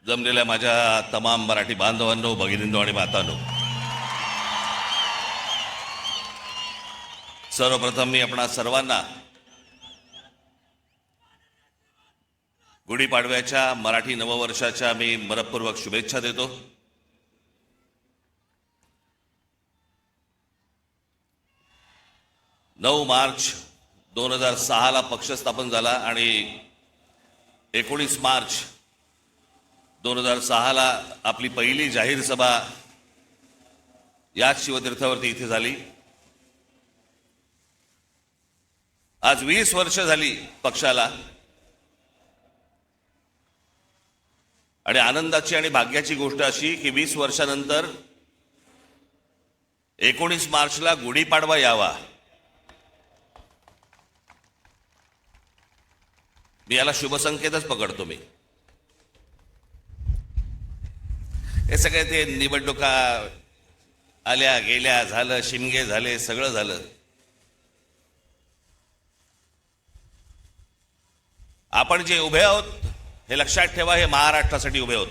जमलेल्या माझ्या तमाम मराठी बांधवांनो, भगिनींनो आणि मातांनो, सर्वप्रथम मी आपणा सर्वांना गुढीपाडव्याच्या मराठी नववर्षाच्या मी मनपूर्वक शुभेच्छा देतो। 9 मार्च 2006 ला पक्ष स्थापन झाला आणि 19 मार्च 2006 ला आपली पहिली जाहीर सभा याच शिवतीर्थावरती इथे झाली। आज 20 वर्ष झाली पक्षाला आणि आनंदाची आणि भाग्याची गोष्ट अशी की 20 वर्षानंतर 19 मार्चला गुढीपाडवा यावा। मी याला शुभ संकेतच पकडतो। मी हे सगळे ते निवडणुका आल्या गेल्या, झालं, शिमगे झाले, सगळं झालं। आपण जे उभे आहोत हे लक्षात ठेवा, हे महाराष्ट्रासाठी उभे आहोत।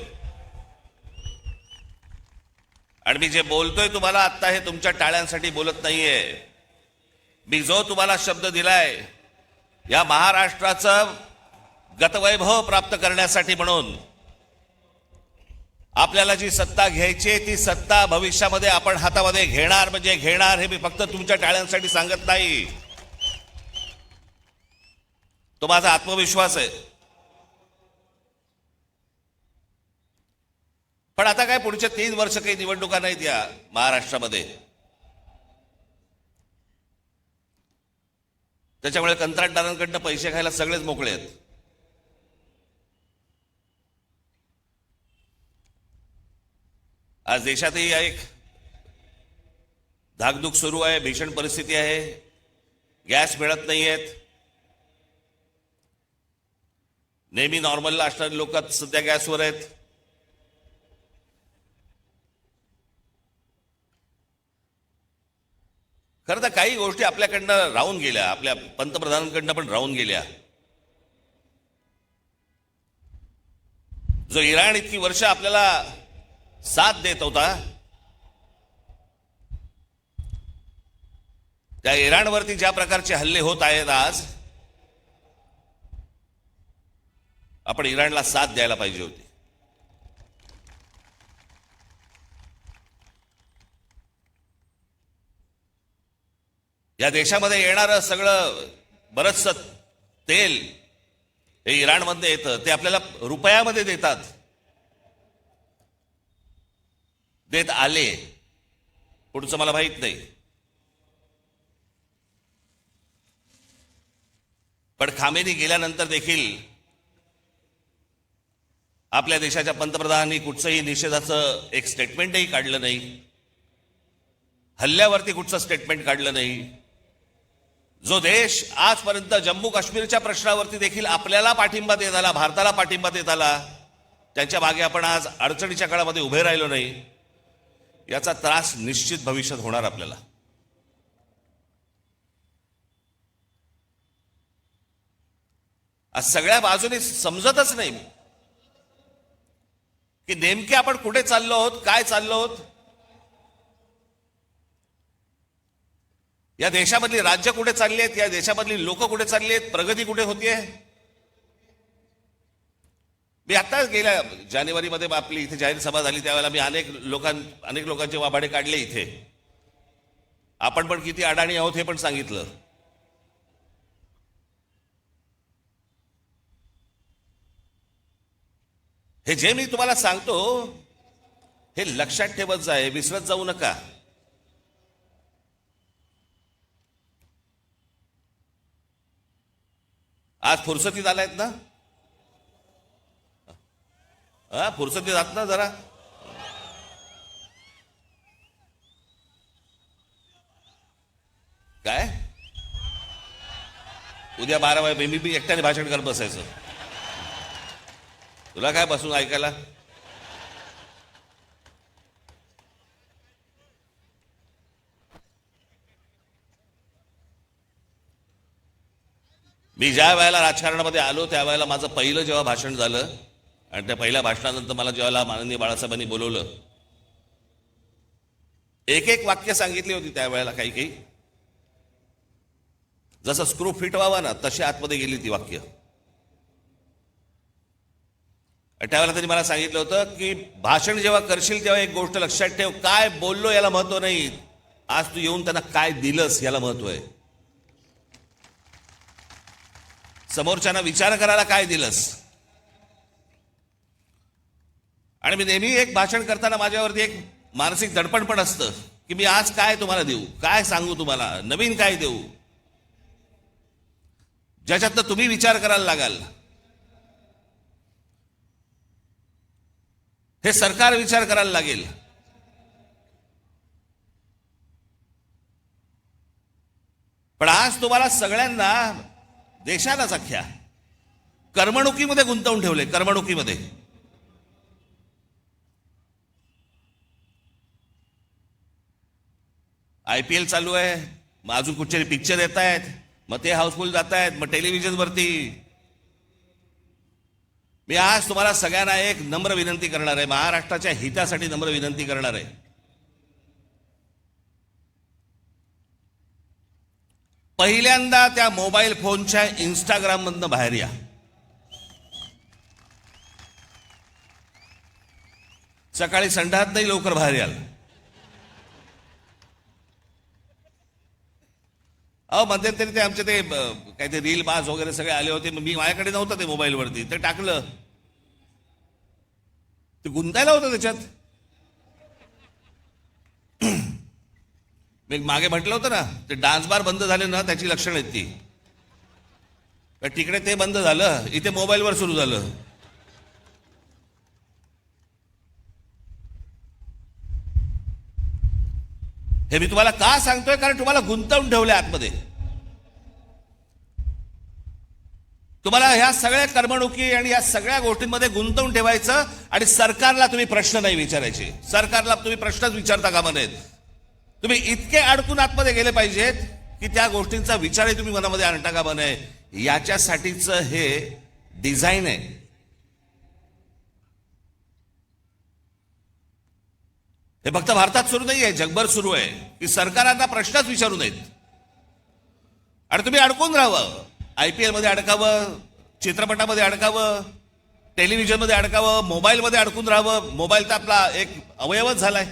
आणि मी जे बोलतोय तुम्हाला आता, हे तुमच्या टाळ्यांसाठी बोलत नाहीये। मी जो तुम्हाला शब्द दिलाय या महाराष्ट्राचं गतवैभव प्राप्त करण्यासाठी, म्हणून आपल्याला जी सत्ता घ्यायची ती सत्ता भविष्यामध्ये आपण हातामध्ये घेणार म्हणजे घेणार, हे मी फक्त तुमच्या टाळ्यांसाठी सांगत नाही। तो माझा आत्मविश्वास आहे। पण आता काय, पुढचे 3 वर्ष काही निवडणुका नाहीत या महाराष्ट्रामध्ये, त्याच्यामुळे कंत्राटदारांकडनं पैसे खायला सगळेच मोकळे आहेत। आज देशातही एक धाकधूक सुरू आहे, भीषण परिस्थिती आहे, गॅस मिळत नाहीयेत। नेहमी नॉर्मलला असणारे लोक सध्या गॅसवर आहेत। खरं तर काही गोष्टी आपल्याकडनं राहून गेल्या, आपल्या पंतप्रधानांकडनं पण राहून गेल्या। जो इराण इतकी वर्ष आपल्याला साथ देत होता, त्या इराणवरती ज्या प्रकारचे हल्ले होत आहेत आज, आपण इराणला साथ द्यायला पाहिजे होती। या देशामध्ये येणारं सगळं बरचसं तेल हे इराणमध्ये येतं, ते आपल्याला रुपयामध्ये देतात, देत आले, पुढचं मला माहित नाही। पण खामेनी गेल्यानंतर देखील आपल्या देशाच्या पंतप्रधानांनी कुठचंही निषेधाचं एक स्टेटमेंटही काढलं नाही, हल्ल्यावरती कुठचं स्टेटमेंट काढलं नाही। जो देश आजपर्यंत जम्मू काश्मीरच्या प्रश्नावरती देखील आपल्याला पाठिंबा देत आला, भारताला पाठिंबा देत आला, त्याच्या मागे आपण आज अडचणीच्या काळामध्ये उभे राहिलो नाही, याचा त्रास निश्चित भविष्यात होणार आपल्याला। आज सगळ्या बाजूने समजतच नाही की नेमके आपण कुठे चाललो आहोत, काय चाललो आहोत। या देशामधली राज्य कुठे चालली आहेत, या देशामधली लोक कुठे चालली आहेत, प्रगती कुठे होतीये। मी आता गेल्या जानेवारीमध्ये आपली इथे जाहीर सभा झाली, त्यावेळेला मी अनेक लोकांचे वाभाडे काढले इथे। आपण पण किती अडाणी आहोत हे पण सांगितलं। हे जे मी तुम्हाला सांगतो हे लक्षात ठेवत जाय, विसरत जाऊ नका। आज फुरसतीत आलायत ना, फुरसतीत आहात ना जरा। काय उद्या 12 वाजे मी एकट्याने भाषण करत बसायचं, तुला काय बसून ऐकायला। मी ज्या वेळेला राजकारणामध्ये आलो त्यावेळेला माझं पहिलं जेव्हा भाषण झालं आणि त्या पहिल्या भाषणानंतर मला जेव्हा माननीय बाळासाहेबांनी बोलवलं, एक एक वाक्य सांगितली होती त्यावेळेला, काही काही जसं स्क्रू फिट व्हावा ना तशी आतमध्ये गेली ती वाक्य. त्यावेळेला त्यांनी मला सांगितलं होतं की भाषण जेव्हा करशील तेव्हा एक गोष्ट लक्षात ठेव, काय बोललो याला महत्व नाही, आज तू येऊन त्यांना काय दिलंस याला महत्व आहे. समोरच्यांना विचार करायला काय दिलंस. आणि मी नेहमी एक भाषण करताना माझ्यावरती एक मानसिक दडपण पण असतं की मी आज काय तुम्हाला देऊ, काय सांगू तुम्हाला, नवीन काय देऊ, ज्याच्यातनं तुम्ही विचार करायला लागाल. हे सरकार विचार करायला लागेल. पण आज तुम्हाला सगळ्यांना, देशालाच अख्ख्या करमणुकीमध्ये गुंतवून ठेवले. करमणुकीमध्ये IPL चालू आहे, मग अजून कुठचे पिक्चर येत आहेत, मग ते हाऊसफुल जात आहेत, मग टेलिव्हिजनवरती. मी आज तुम्हाला सगळ्यांना एक नम्र विनंती करणार आहे, महाराष्ट्राच्या हितासाठी नम्र विनंती करणार आहे. पहिल्यांदा त्या मोबाईल फोनच्या इंस्टाग्राम मधनं बाहेर या. सकाळी संडास नाही, लवकर बाहेर याल. मध्यंतरी ते आमचे ते काय ते रील बाज वगैरे सगळे आले होते, मी माझ्याकडे नव्हतं ते मोबाईलवरती, ते टाकलं, ते गुंतायला होतं त्याच्यात. मी मागे म्हटलं होतं ना, ते डान्स बार बंद झाले ना त्याची लक्षणं आहेत ती. तिकडे ते बंद झालं, इथे मोबाईलवर सुरू झालं. हे मी तुम्हाला का सांगतोय, कारण तुम्हाला गुंतवून ठेवले आतमध्ये. तुम्हाला ह्या सगळ्या करमणुकी आणि या सगळ्या गोष्टींमध्ये गुंतवून ठेवायचं, आणि सरकारला तुम्ही प्रश्न नाही विचारायचे. सरकारला तुम्ही प्रश्नच विचारता कामा नयेत. तुम्ही इतके अडकून आतमध्ये गेले पाहिजेत की त्या गोष्टींचा विचारही तुम्ही मनामध्ये आणता कामा नये. याच्यासाठीच हे डिझाईन आहे. हे फक्त भारतात सुरू नाही आहे, जगभर सुरू आहे की सरकारांना प्रश्नच विचारू नयेत आणि तुम्ही अडकून राहावं. IPL मध्ये अडकावं, चित्रपटामध्ये अडकावं, टेलिव्हिजनमध्ये अडकावं, मोबाईलमध्ये अडकून राहावं. मोबाईल तर आपला एक अवयवच झालाय.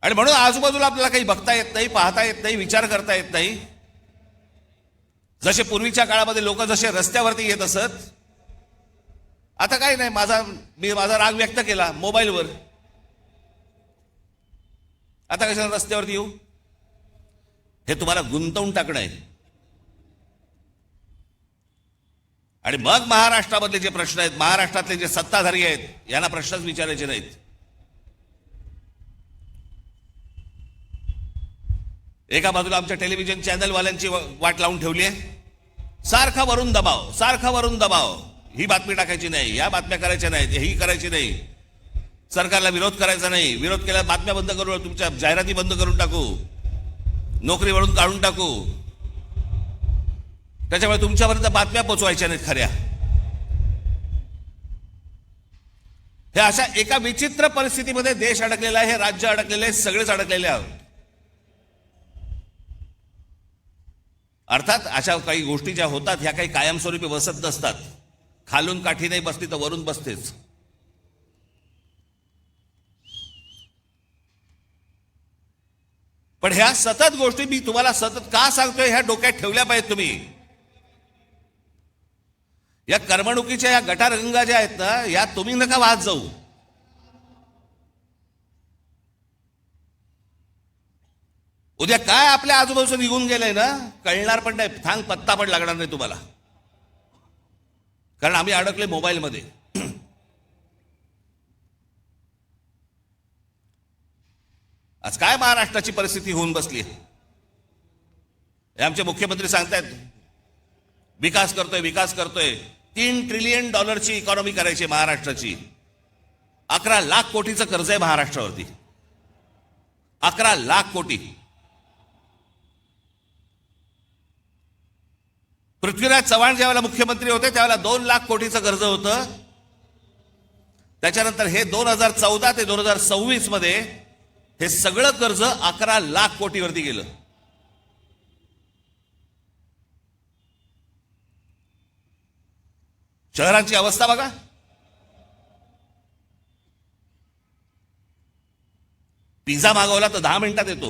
आणि म्हणून आजूबाजूला आपल्याला काही बघता येत नाही, पाहता येत नाही, विचार करता येत नाही. जसे पूर्वीच्या काळामध्ये लोक जसे रस्त्यावरती येत असत, आता काय नाही, मी माझा राग व्यक्त केला मोबाईलवर, आता कशाला रस्त्यावरती येऊ. हे तुम्हाला गुंतवून टाकणं आहे. आणि मग महाराष्ट्रामधले जे प्रश्न आहेत, महाराष्ट्रातले जे सत्ताधारी आहेत, यांना प्रश्नच विचारायचे नाहीत. एका बाजूला आमच्या टेलिव्हिजन चॅनलवाल्यांची वाट लावून ठेवली आहे. सारखा वरून दबाव, सारखा वरून दबाव. ही बातमी टाकायची नाही, या बातम्या करायच्या नाहीत, ही करायची नाही, सरकारला विरोध करायचा नाही, विरोध केला बातम्या बंद करू, तुमच्या जाहिराती बंद करून टाकू, नोकरीवरून काढून टाकू. त्याच्यामुळे तुमच्यापर्यंत बातम्या पोचवायच्या नाहीत खऱ्या. हे अशा एका विचित्र परिस्थितीमध्ये देश अडकलेला आहे, हे राज्य अडकलेले आहे, सगळेच अडकलेले आहोत. अर्थात अशा काही गोष्टी ज्या होतात ह्या काही कायमस्वरूपी बसत नसतात. खालून काठी नाही बसली तर वरून बसतेच. पण ह्या सतत गोष्टी मी तुम्हाला सतत का सांगतोय, ह्या डोक्यात ठेवल्या पाहिजेत तुम्ही. या करमणुकीच्या या गटारगंगा ज्या आहेत ना, या तुम्ही नका वाहत जाऊ. उद्या काय आपल्या आजूबाजूला निघून गेलंय ना कळणार पण नाही, थांग पत्ता पण लागणार नाही तुम्हाला, कारण आम्ही अडकले मोबाईलमध्ये. आज काय महाराष्ट्राची परिस्थिती होऊन बसली. आमचे मुख्यमंत्री सांगतायत विकास करतोय, विकास करतोय. $3 ट्रिलियन इकॉनॉमी करायची महाराष्ट्राची. 11 लाख कोटीचं कर्ज आहे महाराष्ट्रावरती. 11 लाख कोटी. पृथ्वीराज चव्हाण ज्यावेळेला मुख्यमंत्री होते त्यावेळेला 2 लाख कोटीचं कर्ज होतं. त्याच्यानंतर हे 2014 ते 2026 मध्ये हे सगळं कर्ज 11 लाख कोटीवरती गेलं. शहरांची अवस्था बघा. पिझ्झा मागवला तर 10 मिनिटात येतो,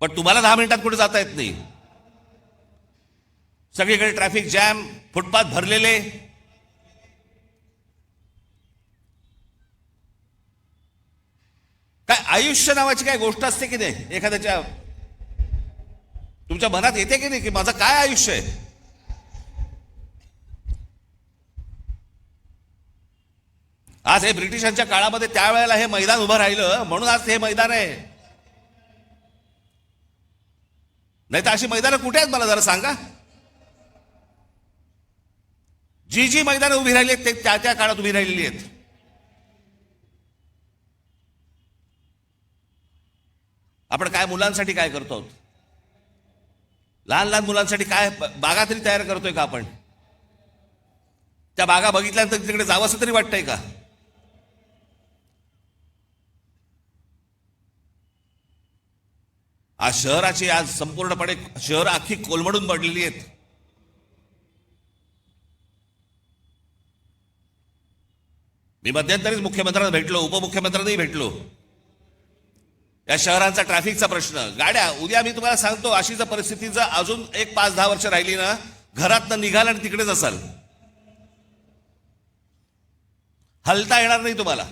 पण तुम्हाला 10 मिनिटात कुठे जाता येत नाही. सगळीकडे ट्रॅफिक जॅम, फुटपाथ भरलेले. काय आयुष्य नावाची काय गोष्ट असते की नाही? एखाद्याच्या तुमच्या मनात येते की नाही की माझं काय आयुष्य आहे? आज हे ब्रिटिशांच्या काळामध्ये त्यावेळेला हे मैदान उभं राहिलं म्हणून आज हे मैदान आहे. नाही तर अशी मैदानं कुठे आहेत मला जरा सांगा. जी जी मैदानं उभी राहिली आहेत ते त्या त्या काळात उभी राहिलेली आहेत. आपण काय मुलांसाठी काय करतो आहोत? लहान लहान मुलांसाठी काय बागा तरी तयार करतोय का आपण? त्या बागा बघितल्यानंतर तिकडे जावंसं तरी वाटतंय का? आज शहराची आज संपूर्णपणे शहर अख्खी कोलमडून पडलेली आहेत. मी मध्यंतरीच मुख्यमंत्र्यांना भेटलो, उपमुख्यमंत्र्यांनाही भेटलो. या शहरांचा ट्रॅफिकचा प्रश्न, गाड्या, उद्या मी तुम्हाला सांगतो अशी जर परिस्थिती जर अजून 1-5-10 वर्ष राहिली ना, घरातनं निघाल आणि तिकडेच असाल, हलता येणार नाही तुम्हाला.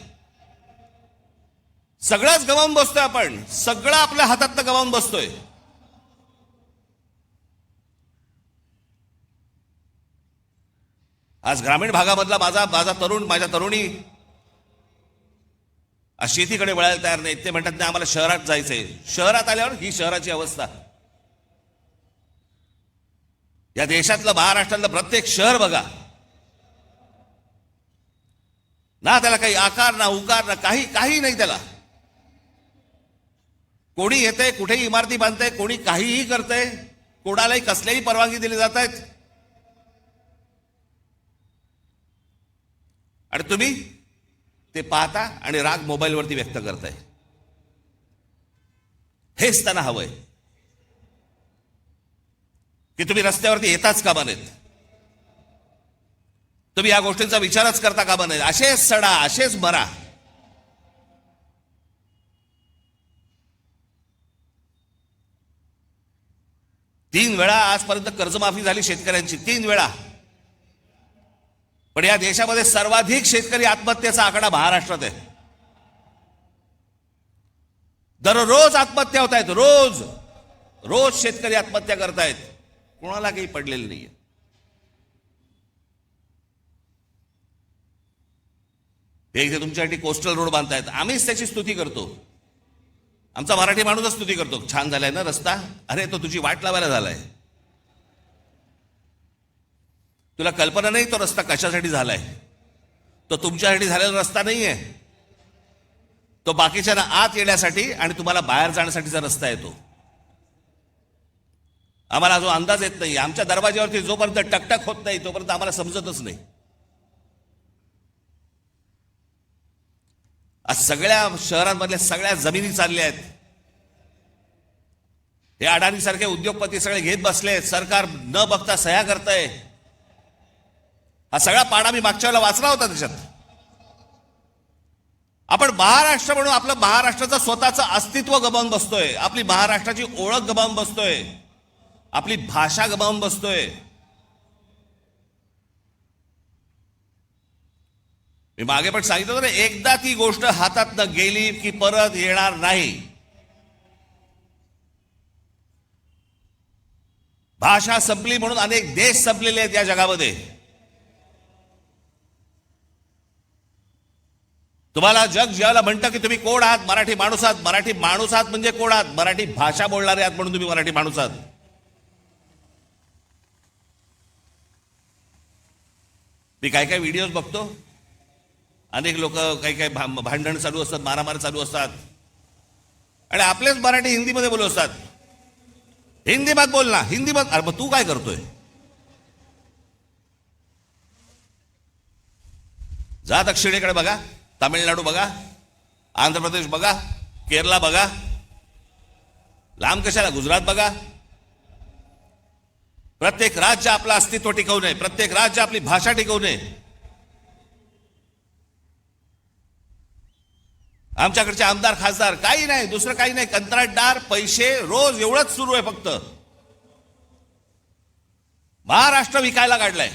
सगळंच गमावून बसतोय आपण, सगळं आपल्या हातातनं गमावून बसतोय. आज ग्रामीण भागामधला माझा तरुण, माझ्या तरुणी आज शेतीकडे वळायला तयार नाहीत. ते म्हणतात नाही आम्हाला शहरात जायचंय. शहरात आल्यावर ही शहराची अवस्था. या देशातलं, महाराष्ट्रातलं प्रत्येक शहर बघा ना, त्याला काही आकार ना उकार ना काही नाही त्याला. कोणी येतंय, कुठेही इमारती बांधतंय, कोणी काहीही करतंय, कोणालाही कसल्याही परवानगी दिली जात आहेत. आणि तुम्ही ते पाहता आणि राग मोबाईलवरती व्यक्त करताय. हेच त्यांना हवंय की तुम्ही रस्त्यावरती येताच कामा नयेत, तुम्ही या गोष्टींचा विचारच करता कामा नये. असेच सडा, असेच मरा. तीन वेळा आजपर्यंत कर्जमाफी झाली शेतकऱ्यांची, 3 वेळा. पण या देशामध्ये सर्वाधिक शेतकरी आत्महत्येचा आकडा महाराष्ट्रात आहे. दररोज आत्महत्या होत आहेत, रोज शेतकरी आत्महत्या करतायत. कोणाला काही पडलेलं नाहीये. ते इथे तुमच्यासाठी कोस्टल रोड बांधतायत, आम्हीच त्याची स्तुती करतो. आमचा मराठी माणूसच स्तुती करतो. छान झालाय ना रस्ता, अरे तो तुझी वाट लावायला झालाय. तुला कल्पना नाही तो रस्ता कशासाठी झालाय. तो तुमच्यासाठी झालेला रस्ता नाहीये. तो बाकीच्यांना आत येण्यासाठी आणि तुम्हाला बाहेर जाण्यासाठीचा रस्ता आहे तो. आम्हाला जो अंदाज येत नाही, आमच्या दरवाज्यावरती जोपर्यंत टकटक होत नाही तोपर्यंत आम्हाला समजतच नाही. आज सगळ्या शहरांमधल्या सगळ्या जमिनी चालल्या आहेत. हे अडाणी सारखे उद्योगपती सगळे घेत बसले, सरकार न बघता सह्या करतंय. हा सगळा पाडा मी मागच्या वेळेला वाचला होता. त्याच्यात आपण महाराष्ट्र म्हणून आपलं महाराष्ट्राचं स्वतःचं अस्तित्व गमावून बसतोय, आपली महाराष्ट्राची ओळख गमावून बसतोय, आपली भाषा गमावून बसतोय. मी मागे पण सांगितलं होतं ना, एकदा ती गोष्ट हातातनं गेली की परत येणार नाही. भाषा संपली म्हणून अनेक देश संपलेले आहेत या जगामध्ये. तुम्हाला जग ज्याला म्हणतं की तुम्ही कोण आहात, मराठी माणूस आहात. मराठी माणूस आहात म्हणजे कोण आहात? मराठी भाषा बोलणारे आहात म्हणून तुम्ही मराठी माणूस आहात. मी काय काय व्हिडिओज बघतो, अनेक लोक काही भांडण चालू असतात, मारामारी चालू असतात आणि आपलेच मराठी हिंदीमध्ये बोलत असतात. हिंदी मत बोलना, हिंदी मत. अरे मग तू काय करतोय? जा दक्षिणेकडे बघा, तामिळनाडू बघा, आंध्र प्रदेश बघा, केरला बघा, लांब कशाला गुजरात बघा. प्रत्येक राज्य आपलं अस्तित्व टिकवून आहे, प्रत्येक राज्य आपली भाषा टिकवून आहे. आमच्याकडचे आमदार खासदार काही नाही, दुसरं काही नाही, कंत्राटदार, पैसे, रोज एवढंच सुरू आहे फक्त. महाराष्ट्र विकायला काढलाय.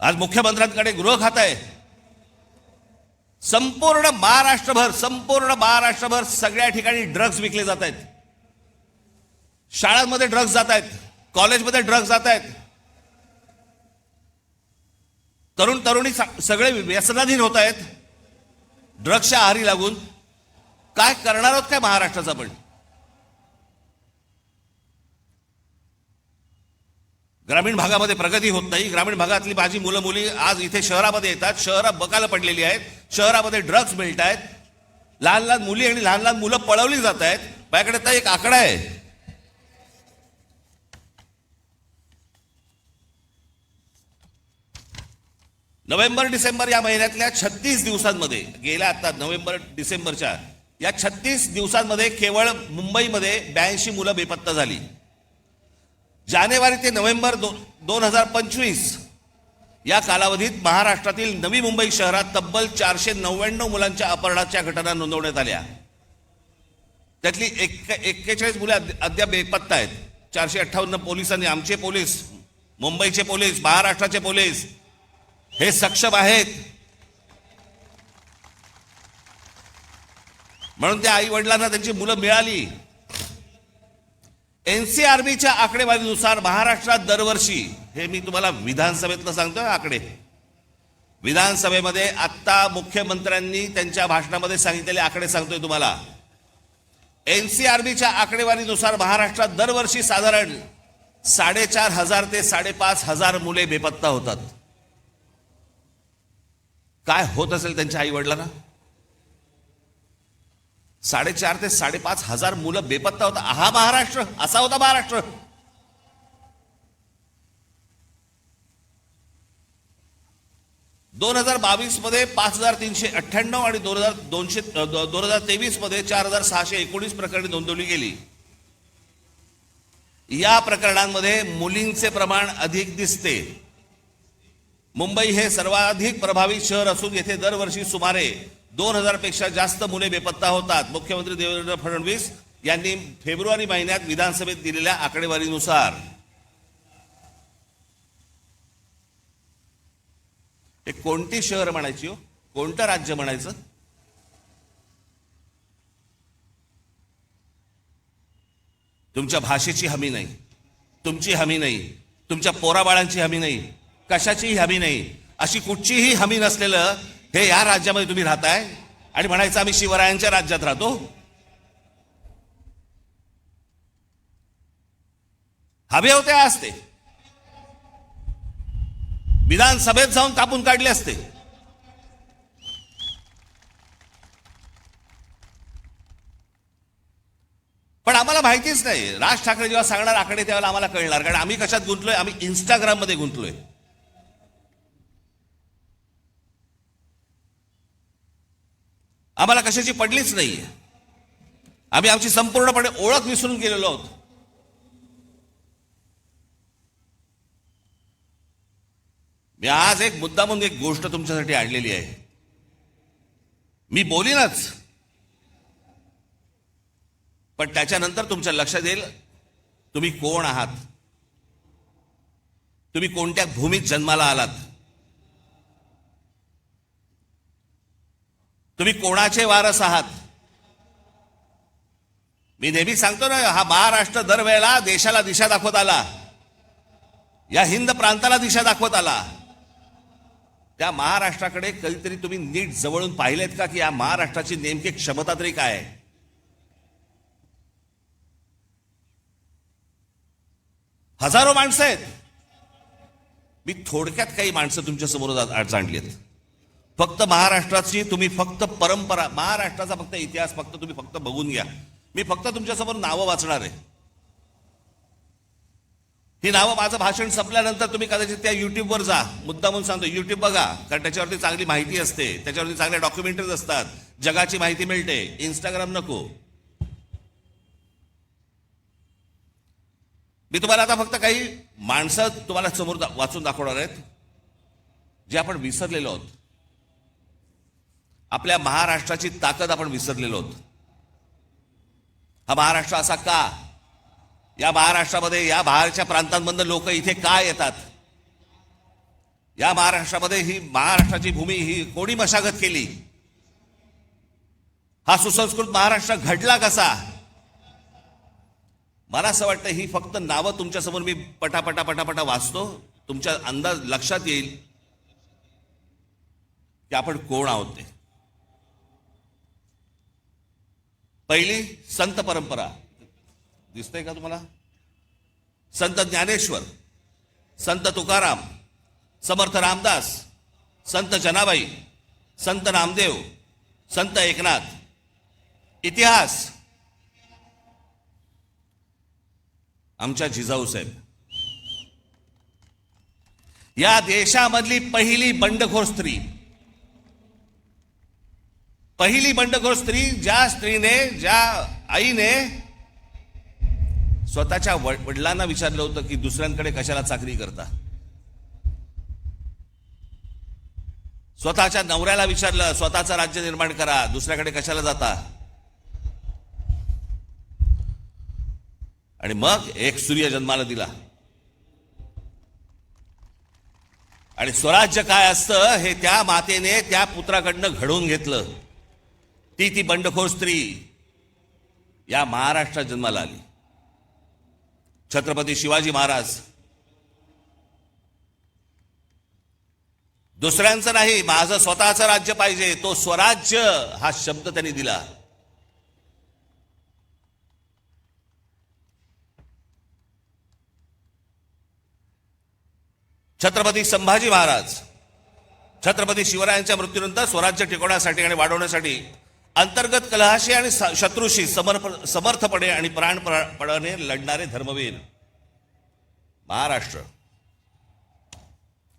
आज मुख्यमंत्र्यांकडे गृह खातं आहे. संपूर्ण महाराष्ट्रभर सगळ्या ठिकाणी ड्रग्ज विकले जात आहेत. शाळांमध्ये ड्रग्ज जात आहेत, कॉलेजमध्ये ड्रग्ज जात आहेत. तरुणी सगळे व्यसनाधीन होत आहेत ड्रग्सच्या आहारी लागून. काय करणार आहोत काय महाराष्ट्राचा? पण ग्रामीण भागामध्ये प्रगती होत नाही. ग्रामीण भागातली माझी मुलं मुली आज इथे शहरामध्ये येतात, शहरात बकाला पडलेली आहेत, शहरामध्ये ड्रग्ज मिळत आहेत, लहान लहान मुली आणि लहान लहान मुलं पळवली जात आहेत. माझ्याकडे तर एक आकडा आहे, नोव्हेंबर डिसेंबर या महिन्यातल्या 36 दिवसांमध्ये, गेल्या आता नोव्हेंबर डिसेंबरच्या या 36 दिवसांमध्ये केवळ मुंबईमध्ये 82 मुलं बेपत्ता झाली. जानेवारी ते नोव्हेंबर 2025 या कालावधीत महाराष्ट्रातील नवी मुंबई शहरात तब्बल 499 मुलांच्या अपहरणाच्या घटना नोंदवण्यात आल्या. त्यातली 41 मुले अद्याप बेपत्ता आहेत. 458 पोलिसांनी, आमचे पोलीस, मुंबईचे पोलीस, महाराष्ट्राचे पोलीस हे सक्षम आहेत. म्हणून त्या आई वडिलांना त्यांची मुलं मिळाली. एनसीआरबीच्या आकडेवारीनुसार महाराष्ट्रात दरवर्षी, हे मी तुम्हाला विधानसभेतलं सांगतोय आकडे, विधानसभेमध्ये आत्ता मुख्यमंत्र्यांनी त्यांच्या भाषणामध्ये सांगितलेले आकडे सांगतोय तुम्हाला. एनसीआरबीच्या आकडेवारीनुसार महाराष्ट्रात दरवर्षी साधारण 4,500 ते 5,500 मुले बेपत्ता होतात. काय होत असेल त्यांच्या आई वडिलांना? 4,500 ते 5,500 मुलं बेपत्ता होता. हा महाराष्ट्र, असा होता महाराष्ट्र. दोन 2022 मध्ये 5,398 आणि 2023 मध्ये 4,619 प्रकरणे नोंदवली गेली. या प्रकरणांमध्ये मुलींचे प्रमाण अधिक दिसते. मुंबई हे सर्वाधिक प्रभावित शहर असून येथे दरवर्षी सुमारे 2,000 पेक्षा जास्त मुले बेपत्ता होतात. मुख्यमंत्री देवेंद्र फडणवीस यांनी फेब्रुवारी महिन्यात विधानसभेत दिलेल्या आकडेवारीनुसार. हे कोणती शहर म्हणायची हो, कोणतं राज्य म्हणायचं? तुमच्या भाषेची हमी नाही, तुमची हमी नाही, तुमच्या पोराबाळांची हमी नाही, कशाचीही हमी नाही. अशी कुठचीही हमी नसलेलं हे या राज्यामध्ये तुम्ही राहताय आणि म्हणायचं आम्ही शिवरायांच्या राज्यात राहतो. हवे होते असते, विधानसभेत जाऊन कापून काढले असते. पण आम्हाला माहितीच नाही. राज ठाकरे जेव्हा सांगणार आकडे त्यावेळेला आम्हाला कळणार, कारण आम्ही कशात गुंतलोय? आम्ही इंस्टाग्राममध्ये गुंतलोय. आम्हाला कशाची पडलीच नाहीये. आम्ही आमची संपूर्णपणे ओळख विसरून गेलेलो आहोत. मी आज एक मुद्दा म्हणून एक गोष्ट तुमच्यासाठी आणलेली आहे. मी बोलीनच, पण त्याच्यानंतर तुमच्या लक्षात येईल तुम्ही कोण आहात, तुम्ही कोणत्या भूमीत जन्माला आलात, तुम्ही कोणाचे वारस आहात. मी नेहमी सांगतो ना, हा महाराष्ट्र दरवेळेला देशाला दिशा दाखवत आला, या हिंद प्रांताला दिशा दाखवत आला. त्या महाराष्ट्राकडे कधीतरी तुम्ही नीट जवळून पाहिलेत का, की या महाराष्ट्राची नेमकी क्षमता तरी काय आहे? हजारो माणसं आहेत. मी थोडक्यात काही माणसं तुमच्या समोर आणलीत. फक्त महाराष्ट्राची तुम्ही फक्त परंपरा, महाराष्ट्राचा फक्त इतिहास फक्त तुम्ही फक्त बघून घ्या. मी फक्त तुमच्यासमोर नावं वाचणार आहे. ही नावं माझं भाषण संपल्यानंतर तुम्ही कदाचित त्या युट्यूबवर जा. मुद्दा म्हणून सांगतो, युट्यूब बघा, कारण त्याच्यावरती चांगली माहिती असते, त्याच्यावरती चांगल्या डॉक्युमेंटरीज असतात, जगाची माहिती मिळते. इंस्टाग्राम नको. मी तुम्हाला आता फक्त काही माणसं तुम्हाला समोर वाचून दाखवणार आहेत जे आपण विसरलेलो आहोत. आपल्या महाराष्ट्राची ताकद आपण विसरलेलो आहोत. हा महाराष्ट्र असा का? या महाराष्ट्रामध्ये, या बाहेरच्या प्रांतांमधून लोक इथे का येतात? या महाराष्ट्रामध्ये ही महाराष्ट्राची भूमी ही कोणी मशागत केली? हा सुसंस्कृत महाराष्ट्र घडला कसा? मला असं वाटतं ही फक्त नावं तुमच्यासमोर मी पटापटा पटापटा वाचतो, तुमच्या अंदाज लक्षात येईल की आपण कोण आहोत ते. पहिली संत परंपरा दिसतंय का तुम्हाला? संत ज्ञानेश्वर, संत तुकाराम, समर्थ रामदास, संत जनाबाई, संत नामदेव, संत एकनाथ. इतिहास आमच्या जिजाऊ साहेब. या देशामधली पहिली बंडखोर स्त्री, पहिली बंडखोर स्त्री, ज्या स्त्रीने, ज्या आईने स्वतःच्या वडिलांना विचारलं होतं की दुसऱ्यांकडे कशाला चाकरी करता. स्वतःच्या नवऱ्याला विचारलं, स्वतःचं राज्य निर्माण करा, दुसऱ्याकडे कशाला जाता. आणि मग एक सूर्य जन्माला दिला. आणि स्वराज्य काय असतं हे त्या मातेने त्या पुत्राकडनं घडवून घेतलं. ती बंडखोर स्त्री या महाराष्ट्रात जन्माला आली. छत्रपती शिवाजी महाराज. दुसऱ्यांचं नाही, माझं स्वतःचं राज्य पाहिजे, तो स्वराज्य हा शब्द त्यांनी दिला. छत्रपती संभाजी महाराज. छत्रपती शिवरायांच्या मृत्यूनंतर स्वराज्य टिकवण्यासाठी आणि वाढवण्यासाठी अंतर्गत कलहाशी आणि शत्रूशी समर्थपणे आणि प्राणपणाने लढणारे धर्मवीर. महाराष्ट्र.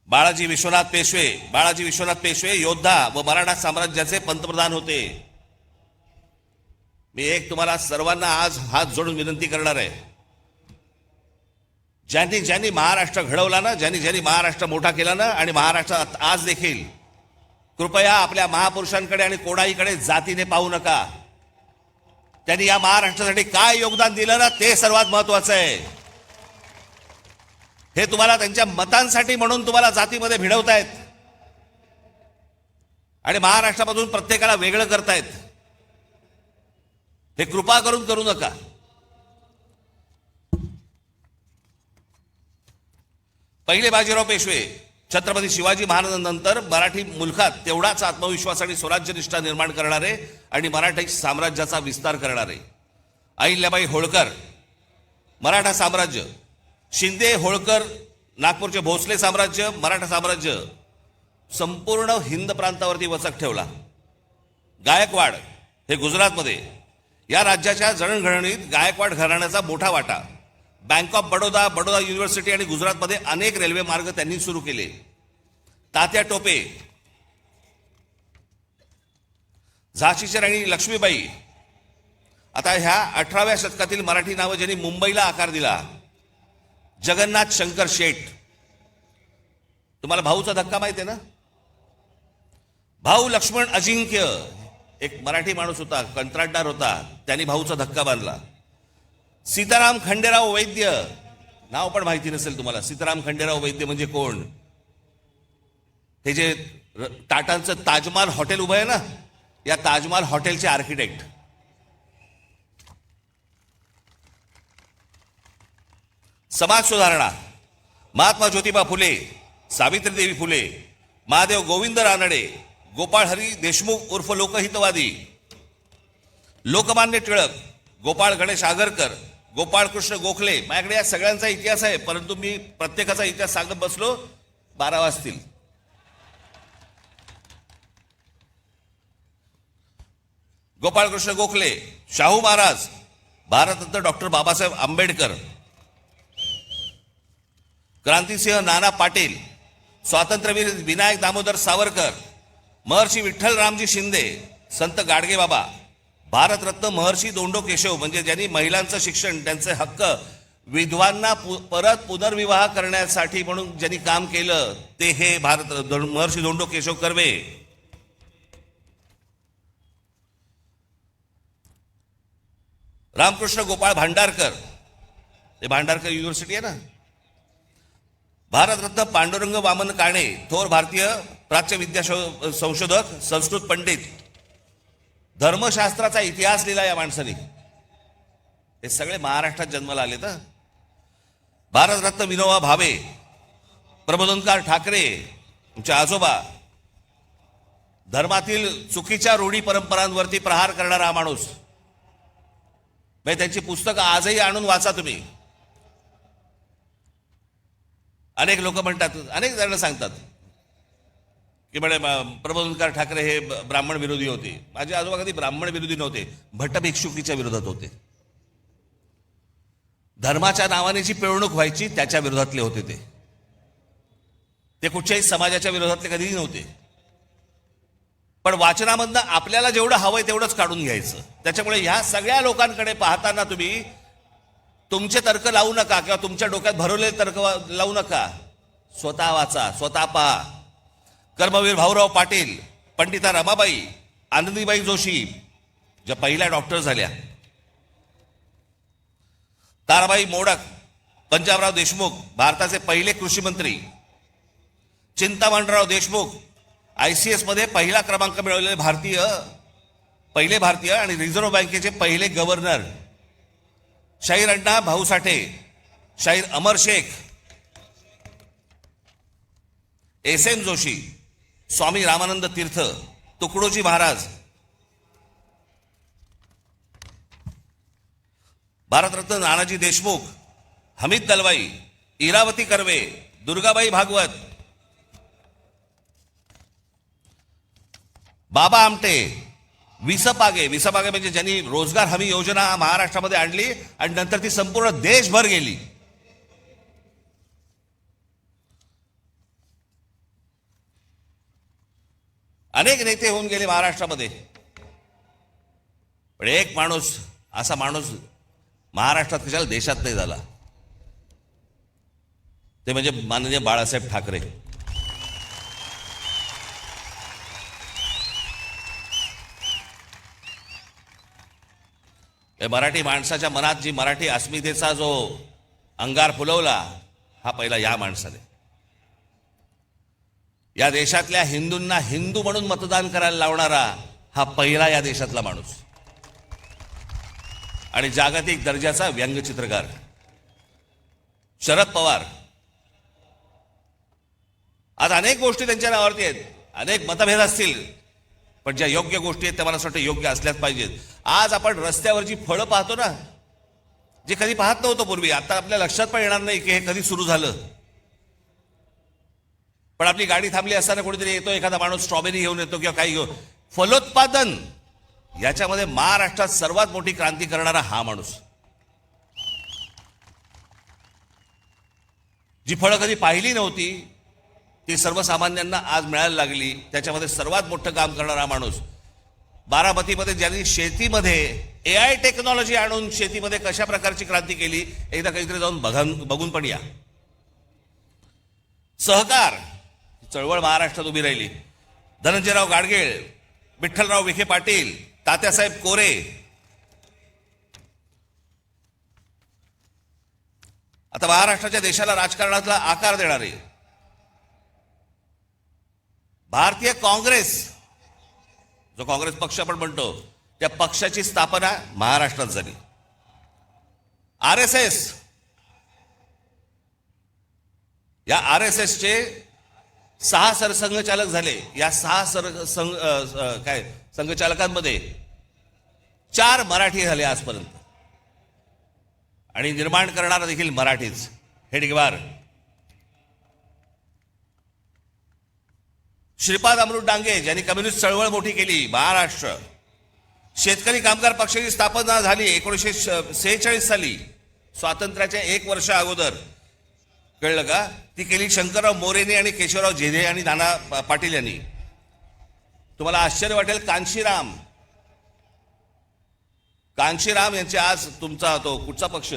बाळाजी विश्वनाथ पेशवे. बाळाजी विश्वनाथ पेशवे योद्धा व मराठा साम्राज्याचे पंतप्रधान होते. मी एक तुम्हाला सर्वांना आज हात जोडून विनंती करणार आहे, ज्यांनी ज्यांनी महाराष्ट्र घडवला ना, ज्यांनी ज्यांनी महाराष्ट्र मोठा केला ना, आणि महाराष्ट्रात आज देखील, कृपया आपल्या महापुरुषांकडे आणि कोणाहीकडे जातीने पाहू नका. त्यांनी या महाराष्ट्रासाठी काय योगदान दिलं ना, ते सर्वात महत्वाचं आहे. हे तुम्हाला त्यांच्या मतांसाठी म्हणून तुम्हाला जातीमध्ये भिडवतायत आणि महाराष्ट्रामधून प्रत्येकाला वेगळं करतायत. हे कृपा करून करू नका. पहिले बाजीराव पेशवे छत्रपती शिवाजी महाराजांनंतर मराठी मुलखात तेवढाच आत्मविश्वास आणि स्वराज्यनिष्ठा निर्माण करणारे आणि मराठी साम्राज्याचा विस्तार करणारे. अहिल्याबाई होळकर मराठा साम्राज्य. शिंदे होळकर नागपूरचे भोसले साम्राज्य, मराठा साम्राज्य संपूर्ण हिंद प्रांतावरती वचक ठेवला. गायकवाड हे गुजरातमध्ये. या राज्याच्या जडणघडणीत गायकवाड घराण्याचा मोठा वाटा. Bank of Baroda, Baroda university आणि गुजरातमध्ये अनेक रेल्वे मार्ग त्यांनी सुरू केले. तात्या टोपे. झाशीची राणी लक्ष्मीबाई. आता ह्या 18व्या शतकातील मराठी नावं ज्यांनी मुंबईला आकार दिला. जगन्नाथ शंकर शेठ. तुम्हाला भाऊचा धक्का माहिती आहे ना? भाऊ लक्ष्मण अजिंक्य एक मराठी माणूस होता, कंत्राटदार होता, त्यांनी भाऊचा धक्का बांधला. सीताराम खंडेराव वैद्य. नाव पण माहिती नसेल तुम्हाला. सीताराम खंडेराव वैद्य म्हणजे कोण? हे जे टाटांचं ताजमहाल हॉटेल उभं आहे ना, या ताजमहाल हॉटेलचे आर्किटेक्ट. समाज सुधारणा. महात्मा ज्योतिबा फुले, सावित्रीदेवी फुले, महादेव गोविंद रानडे, गोपाळ हरी देशमुख उर्फ लोकहितवादी, लोकमान्य टिळक, गोपाळ गणेश आगरकर, गोपाळ कृष्ण गोखले. माझ्याकडे या सगळ्यांचा इतिहास आहे, परंतु मी प्रत्येकाचा इतिहास सांगत बसलो 12 वाजतील. गोपाळकृष्ण गोखले, शाहू महाराज, भारतरत्न डॉक्टर बाबासाहेब आंबेडकर, क्रांतिसिंह नाना पाटील, स्वातंत्र्यवीर विनायक दामोदर सावरकर, महर्षी विठ्ठल रामजी शिंदे, संत गाडगेबाबा, भारतरत्न महर्षी धोंडो केशव म्हणजे ज्यांनी महिलांचं शिक्षण, त्यांचे हक्क, विधवांना परत पुनर्विवाह करण्यासाठी म्हणून ज्यांनी काम केलं ते हे महर्षी धोंडो केशव कर्वे. रामकृष्ण गोपाळ भांडारकर, हे भांडारकर युनिव्हर्सिटी आहे ना. भारतरत्न पांडुरंग वामन काणे, थोर भारतीय प्राच्य विद्या संशोधक, संस्कृत पंडित, धर्मशास्त्राचा इतिहास लिहिला या माणसाने. हे सगळे महाराष्ट्रात जन्माला आले तर. भारतरत्न विनोबा भावे, प्रबोधनकार ठाकरे, तुमचे आजोबा, धर्मातील चुकीच्या रूढी परंपरांवरती प्रहार करणारा हा माणूस. त्यांची पुस्तकं आजही आणून वाचा तुम्ही. अनेक लोक म्हणतात, अनेक जण सांगतात की म्हणे प्रबोधनकार ठाकरे हे ब्राह्मण विरोधी होते. माझे आजोबा कधी ब्राह्मण विरोधी नव्हते, भट्ट भिक्षुकीच्या विरोधात होते. धर्माच्या नावाने जी पिळवणूक व्हायची त्याच्या विरोधातले होते ते कुठच्याही समाजाच्या विरोधातले कधीही नव्हते. पण वाचनामधनं आपल्याला जेवढं हवंय तेवढंच काढून घ्यायचं. त्याच्यामुळे ह्या सगळ्या लोकांकडे पाहताना तुम्ही तुमचे तर्क लावू नका किंवा तुमच्या डोक्यात भरवलेले तर्क लावू नका. स्वतः वाचा, स्वतः पहा. कर्मवीर भाऊराव पाटील, पंडिता रमाबाई, आनंदीबाई जोशी ज्या पहिल्या डॉक्टर झाल्या, ताराबाई मोडक, पंजाबराव देशमुख, भारताचे पहिले कृषी मंत्री, चिंतामणराव देशमुख, ICS मध्ये पहिला क्रमांक मिळवलेले पहिले भारतीय आणि रिझर्व्ह बँकेचे पहिले गव्हर्नर, शाहीर अण्णा भाऊ साठे, शाहीर अमर शेख, SM जोशी, स्वामी रामानंद तीर्थ, तुकडोजी महाराज, भारतरत्न नानाजी देशमुख, हमीद दलवाई, इरावती कर्वे, दुर्गाबाई भागवत, बाबा आमटे, विसपागे म्हणजे ज्यांनी रोजगार हमी योजना महाराष्ट्रामध्ये आणली आणि नंतर ती संपूर्ण देशभर गेली. अनेक नेते होऊन गेले महाराष्ट्रामध्ये, पण एक माणूस, असा माणूस महाराष्ट्रात कशाला देशात नाही झाला, ते म्हणजे माननीय बाळासाहेब ठाकरे. मराठी माणसाच्या मनात जी मराठी अस्मितेचा जो अंगार फुलवला हा पहिला या माणसाने. या देशातल्या हिंदूंना हिंदू म्हणून मतदान करायला लावणारा हा पहिला या देशातला माणूस. आणि जागतिक दर्जाचा व्यंगचित्रकार शरद पवार. आज अनेक गोष्टी त्यांच्या नावावरती आहेत, अनेक मतभेद असतील, पण ज्या योग्य गोष्टी आहेत त्या मला असं वाटतं योग्य असल्याच पाहिजेत. आज आपण रस्त्यावरची फळं पाहतो ना, जे कधी पाहत नव्हतो पूर्वी, आता आपल्या लक्षात पण येणार नाही की हे कधी सुरू झालं. पण आपली गाडी थांबली असताना कोणीतरी येतो, एखादा माणूस स्ट्रॉबेरी घेऊन येतो किंवा काही घेऊन. फलोत्पादन याच्यामध्ये महाराष्ट्रात सर्वात मोठी क्रांती करणारा हा माणूस. जी फळं कधी पाहिली नव्हती ती सर्वसामान्यांना आज मिळायला लागली, त्याच्यामध्ये सर्वात मोठं काम करणारा माणूस. बारामतीमध्ये ज्यांनी शेतीमध्ये AI टेक्नॉलॉजी आणून शेतीमध्ये कशा प्रकारची क्रांती केली, एकदा काहीतरी जाऊन बघून पण या. सहकार चळवळ महाराष्ट्रात उभी राहिली. धनंजयराव गाडगीळ, विठ्ठलराव विखे पाटील, तात्यासाहेब कोरे, आता महाराष्ट्राच्या देशाला राजकारणातला आकार देणारे भारतीय काँग्रेस, जो काँग्रेस पक्ष आपण म्हणतो, त्या पक्षाची स्थापना महाराष्ट्रात झाली. RSS, या RSSचे 6 सरसंघचालक झाले. या 6 संघचालकांमध्ये 4 मराठी झाले आजपर्यंत, आणि निर्माण करणारा देखील मराठीच. हेडगेवार, श्रीपाद अमृत डांगे ज्यांनी कम्युनिस्ट चळवळ मोठी केली महाराष्ट्र, शेतकरी कामगार पक्षाची स्थापना झाली 1946 साली, स्वातंत्र्याच्या 1 वर्ष अगोदर. कळलं का? ती केली शंकरराव मोरेने आणि केशवराव झेडे आणि नाना पाटील यांनी. तुम्हाला आश्चर्य वाटेल, कांशीराम यांचे आज तुमचा तो कुठचा पक्ष,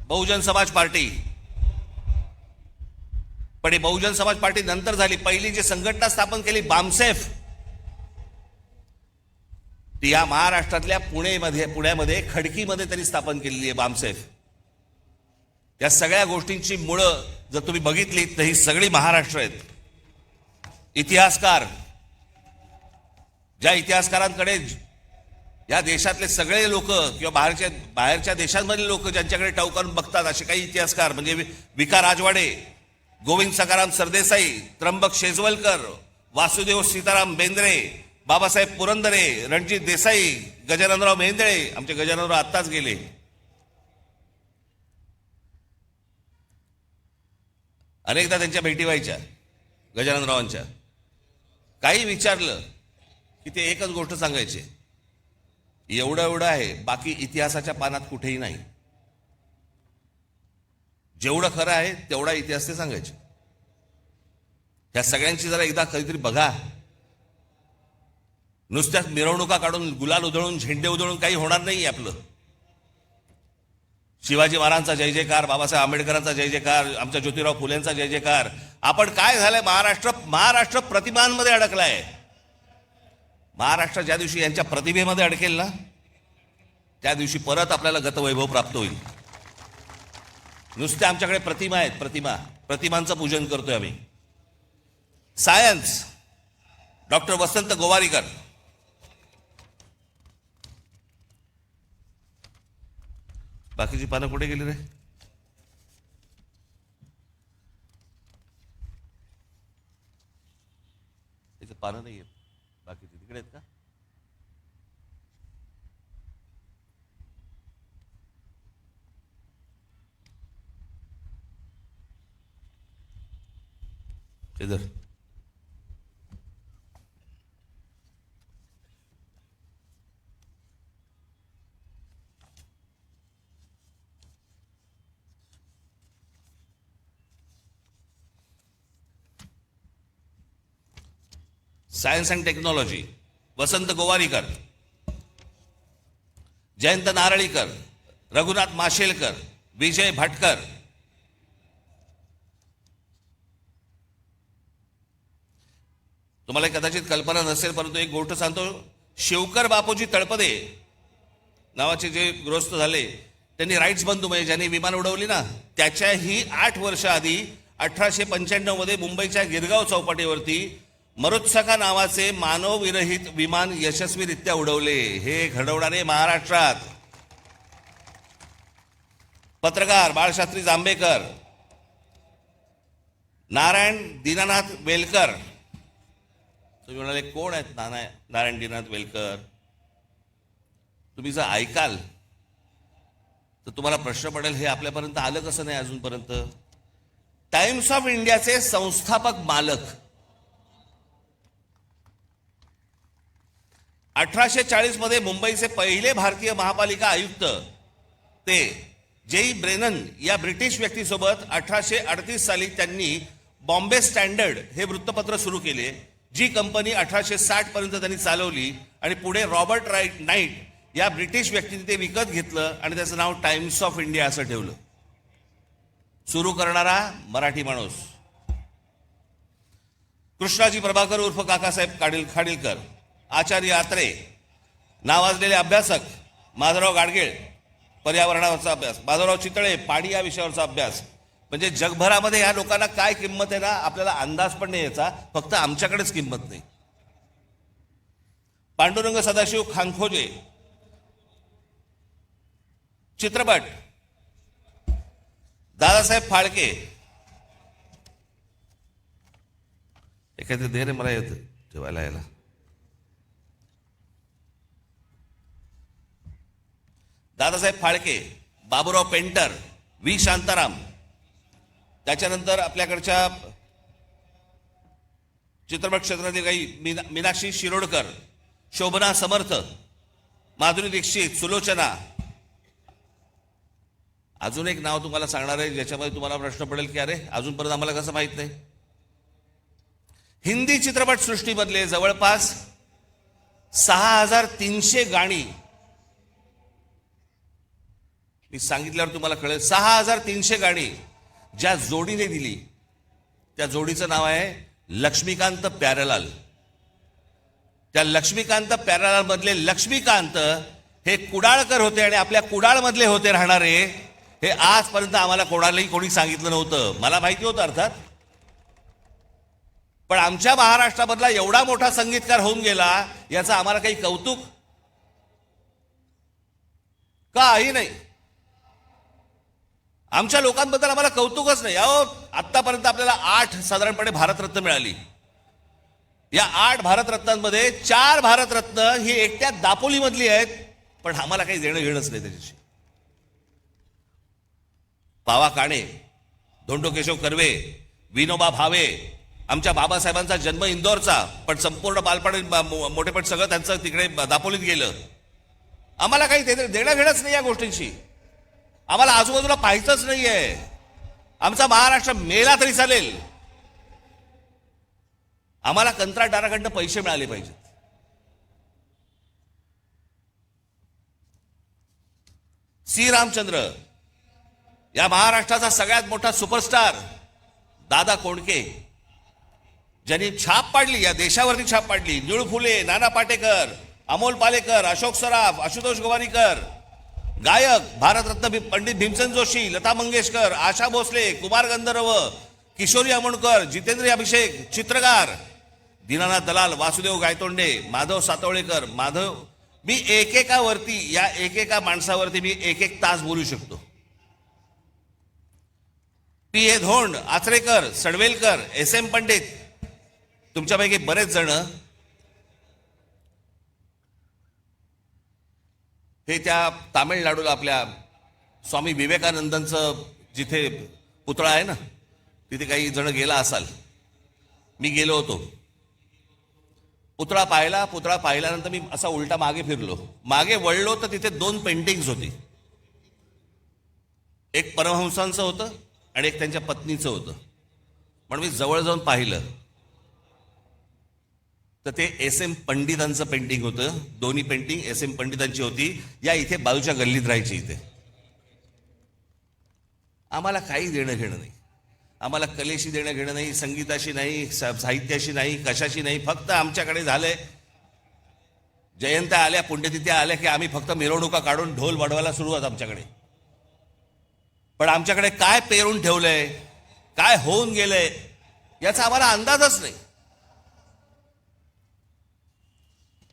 बहुजन समाज पार्टी. पण ही बहुजन समाज पार्टी नंतर झाली. पहिली जी संघटना स्थापन केली बामसेफ, ती या महाराष्ट्रातल्या पुण्यामध्ये खडकीमध्ये त्यांनी स्थापन केलेली आहे बामसेफ. या सगळ्या गोष्टींची मुळं जर तुम्ही बघितली तर ही सगळी महाराष्ट्र आहेत. इतिहासकार, ज्या इतिहासकारांकडे या देशातले सगळे लोक किंवा बाहेरच्या देशांमधले लोक ज्यांच्याकडे टवकारून बघतात, असे काही इतिहासकार म्हणजे विका राजवाडे, गोविंद सखाराम सरदेसाई, त्र्यंबक शेजवलकर, वासुदेव सीताराम बेंद्रे, बाबासाहेब पुरंदरे, रणजित देसाई, गजाननराव मेहेंदळे. आमचे गजाननराव आत्ताच गेले. अनेकदा त्यांच्या भेटी व्हायच्या गजाननरावांच्या. काही विचारलं की ते एकच गोष्ट सांगायचे, एवढं आहे, बाकी इतिहासाच्या पानात कुठेही नाही. जेवढं खरं आहे तेवढा इतिहास ते सांगायचे. ह्या सगळ्यांची जरा एकदा कधीतरी बघा. नुसत्याच मिरवणुका काढून, गुलाल उधळून, झेंडे उधळून काही होणार नाही आपलं. शिवाजी महाराजांचा जय जयकार, बाबासाहेब आंबेडकरांचा जय जयकार, आमच्या ज्योतिराव फुलेंचा जय जयकार. आपण काय झालंय, महाराष्ट्र प्रतिमांमध्ये अडकलाय. महाराष्ट्र ज्या दिवशी यांच्या प्रतिभेमध्ये अडकेल ना, त्या दिवशी परत आपल्याला गतवैभव प्राप्त होईल. नुसते आमच्याकडे प्रतिमा आहेत, प्रतिमांचं पूजन करतोय आम्ही. सायन्स, डॉक्टर वसंत गोवारीकर. बाकीची पानं कुठे गेली रे? त्याची पानं नाही आहेत, बाकीची तिकडे आहेत का? इधर सायन्स अँड टेक्नॉलॉजी, वसंत गोवारीकर, जयंत नारळीकर, रघुनाथ माशेलकर, विजय भटकर. तुम्हाला कदाचित कल्पना नसेल, परंतु एक गोष्ट सांगतो. शिवकर बापूजी तळपदे नावाचे जे गृहस्थ झाले, त्यांनी राईट्स बंधू म्हणजे ज्यांनी विमान उडवली ना, त्याच्याही 8 वर्ष आधी 1895 मध्ये मुंबईच्या गिरगाव चौपाटीवरती मरुत्सका नावाचे मानवविरहित विमान यशस्वीरित्या उडवले. हे घडवणारे महाराष्ट्रात पत्रकार बाळशास्त्री जांभेकर, नारायण दीनानाथ वेलकर. तुम्ही म्हणाले कोण आहेत नारायण दीनानाथ वेलकर? तुम्ही जर ऐकाल तर तुम्हाला प्रश्न पडेल, हे आपल्यापर्यंत आलं कसं नाही अजूनपर्यंत. टाइम्स ऑफ इंडियाचे संस्थापक मालक. 1840 मध्ये मुंबईचे पहिले भारतीय महापालिका आयुक्त ते जेई ब्रेनन या ब्रिटिश व्यक्तीसोबत 1838 साली त्यांनी बॉम्बे स्टँडर्ड हे वृत्तपत्र सुरू केले, जी कंपनी 1860 पर्यंत त्यांनी चालवली. आणि पुढे रॉबर्ट नाईट या ब्रिटिश व्यक्तीने ते विकत घेतलं आणि त्याचं नाव टाइम्स ऑफ इंडिया असं ठेवलं. सुरू करणारा मराठी माणूस कृष्णाजी प्रभाकर उर्फ काकासाहेब खाडीलकर. आचार्य आत्रे, नावाजलेले अभ्यासक माधवराव गाडगीळ, पर्यावरणावरचा अभ्यास, माधवराव चितळे, पाणी या विषयावरचा अभ्यास. म्हणजे जगभरामध्ये या लोकांना काय किंमत आहे ना, आपल्याला अंदाज पण नाही याचा, फक्त आमच्याकडेच किंमत नाही. पांडुरंग सदाशिव खानखोजे, चित्रपट, दादासाहेब फाळके. एखादे दे रे मला येत ठेवायला यायला. Dadasaheb Phalke, Baburao painter, V Shantaram. त्याच्यानंतर आपल्याकडच्या चित्रपट क्षेत्रातील काही मीनाक्षी शिरोडकर, शोभना समर्थ, माधुरी दीक्षित, सुलोचना. अजून एक नाव तुम्हाला सांगणार आहे ज्याच्यामध्ये तुम्हाला प्रश्न पडेल की अरे अजूनपर्यंत आम्हाला कसं माहित नाही. हिंदी चित्रपट सृष्टीमधले जवळपास 6300 गाणी, मी सांगितल्यावर तुम्हाला कळेल, 6300 गाणी ज्या जोडीने दिली त्या जोडीचं नाव आहे लक्ष्मीकांत प्यारेलाल. त्या लक्ष्मीकांत प्यारेलाल मधले लक्ष्मीकांत हे कुडाळकर होते आणि आपल्या कुडाळमधले होते राहणारे. हे आजपर्यंत आम्हाला कोणी सांगितलं नव्हतं. मला माहिती होतं अर्थात, पण आमच्या महाराष्ट्रामधला एवढा मोठा संगीतकार होऊन गेला याचं आम्हाला काही कौतुक काही नाही. आमच्या लोकांबद्दल आम्हाला कौतुकच नाही. अहो, आतापर्यंत आपल्याला 8 साधारणपणे भारतरत्न मिळाली. या 8 भारतरत्नांमध्ये 4 भारतरत्न ही एकट्या दापोलीमधली आहेत, पण आम्हाला काही देणं घेणंच नाही त्याच्याशी. पावा काणे, धोंडो केशव कर्वे, विनोबा भावे, आमच्या बाबासाहेबांचा जन्म इंदोरचा, पण संपूर्ण बालपण मोठेपण सगळं त्यांचं तिकडे दापोलीत गेलं. आम्हाला काही देणं घेणंच नाही या गोष्टींशी. आम्हाला आजूबाजूला पाहायचंच नाहीये. आमचा महाराष्ट्र मेला तरी चालेल. आम्हाला कंत्राटदाराकडनं पैसे मिळाले पाहिजेत. सी रामचंद्र, या महाराष्ट्राचा सगळ्यात मोठा सुपरस्टार दादा कोंडके, ज्यांनी छाप पाडली, या देशावरती छाप पाडली. निळू फुले, नाना पाटेकर, अमोल पालेकर, अशोक सराफ, आशुतोष गोवारीकर, गायक भारतरत्न पंडित भीमसेन जोशी, लता मंगेशकर, आशा भोसले, कुमार गंधर्व, किशोरी अमोणकर, जितेंद्र अभिषेक, चित्रकार दीनानाथ दलाल, वासुदेव गायतोंडे, माधव सातवळेकर. मी एकेकावरती, या एकेका माणसावरती मी एक तास बोलू शकतो. पी ए धोंड, आचरेकर, सडवेलकर, एस एम पंडित, तुमच्यापैकी बरेच जण हे त्या तामिळनाडूला आपल्या स्वामी विवेकानंदांचं जिथे पुतळा आहे ना, तिथे काही जण गेला असाल. मी गेलो होतो पुतळा पाहिल्यानंतर मी असा उलटा मागे फिरलो. मागे वळलो तर तिथे 2 पेंटिंग्स होती. एक परमहंसांचं होतं आणि एक त्यांच्या पत्नीचं होतं. पण मी जवळ जाऊन पाहिलं तर ते एस एम पंडितांचं पेंटिंग होतं. दोन्ही पेंटिंग एस एम पंडितांची होती. या इथे बाजूच्या गल्लीत राहायची. इथे आम्हाला काही देणं घेणं नाही. आम्हाला कलेशी देणं घेणं नाही, संगीताशी नाही, साहित्याशी नाही, कशाशी नाही. फक्त आमच्याकडे झालंय जयंत्या आल्या, पुण्यतिथ्या आल्या की आम्ही फक्त मिरवणुका काढून ढोल वाढवायला सुरुवात आमच्याकडे. पण आमच्याकडे काय पेरून ठेवलंय, काय होऊन गेलंय याचा आम्हाला अंदाजच नाही.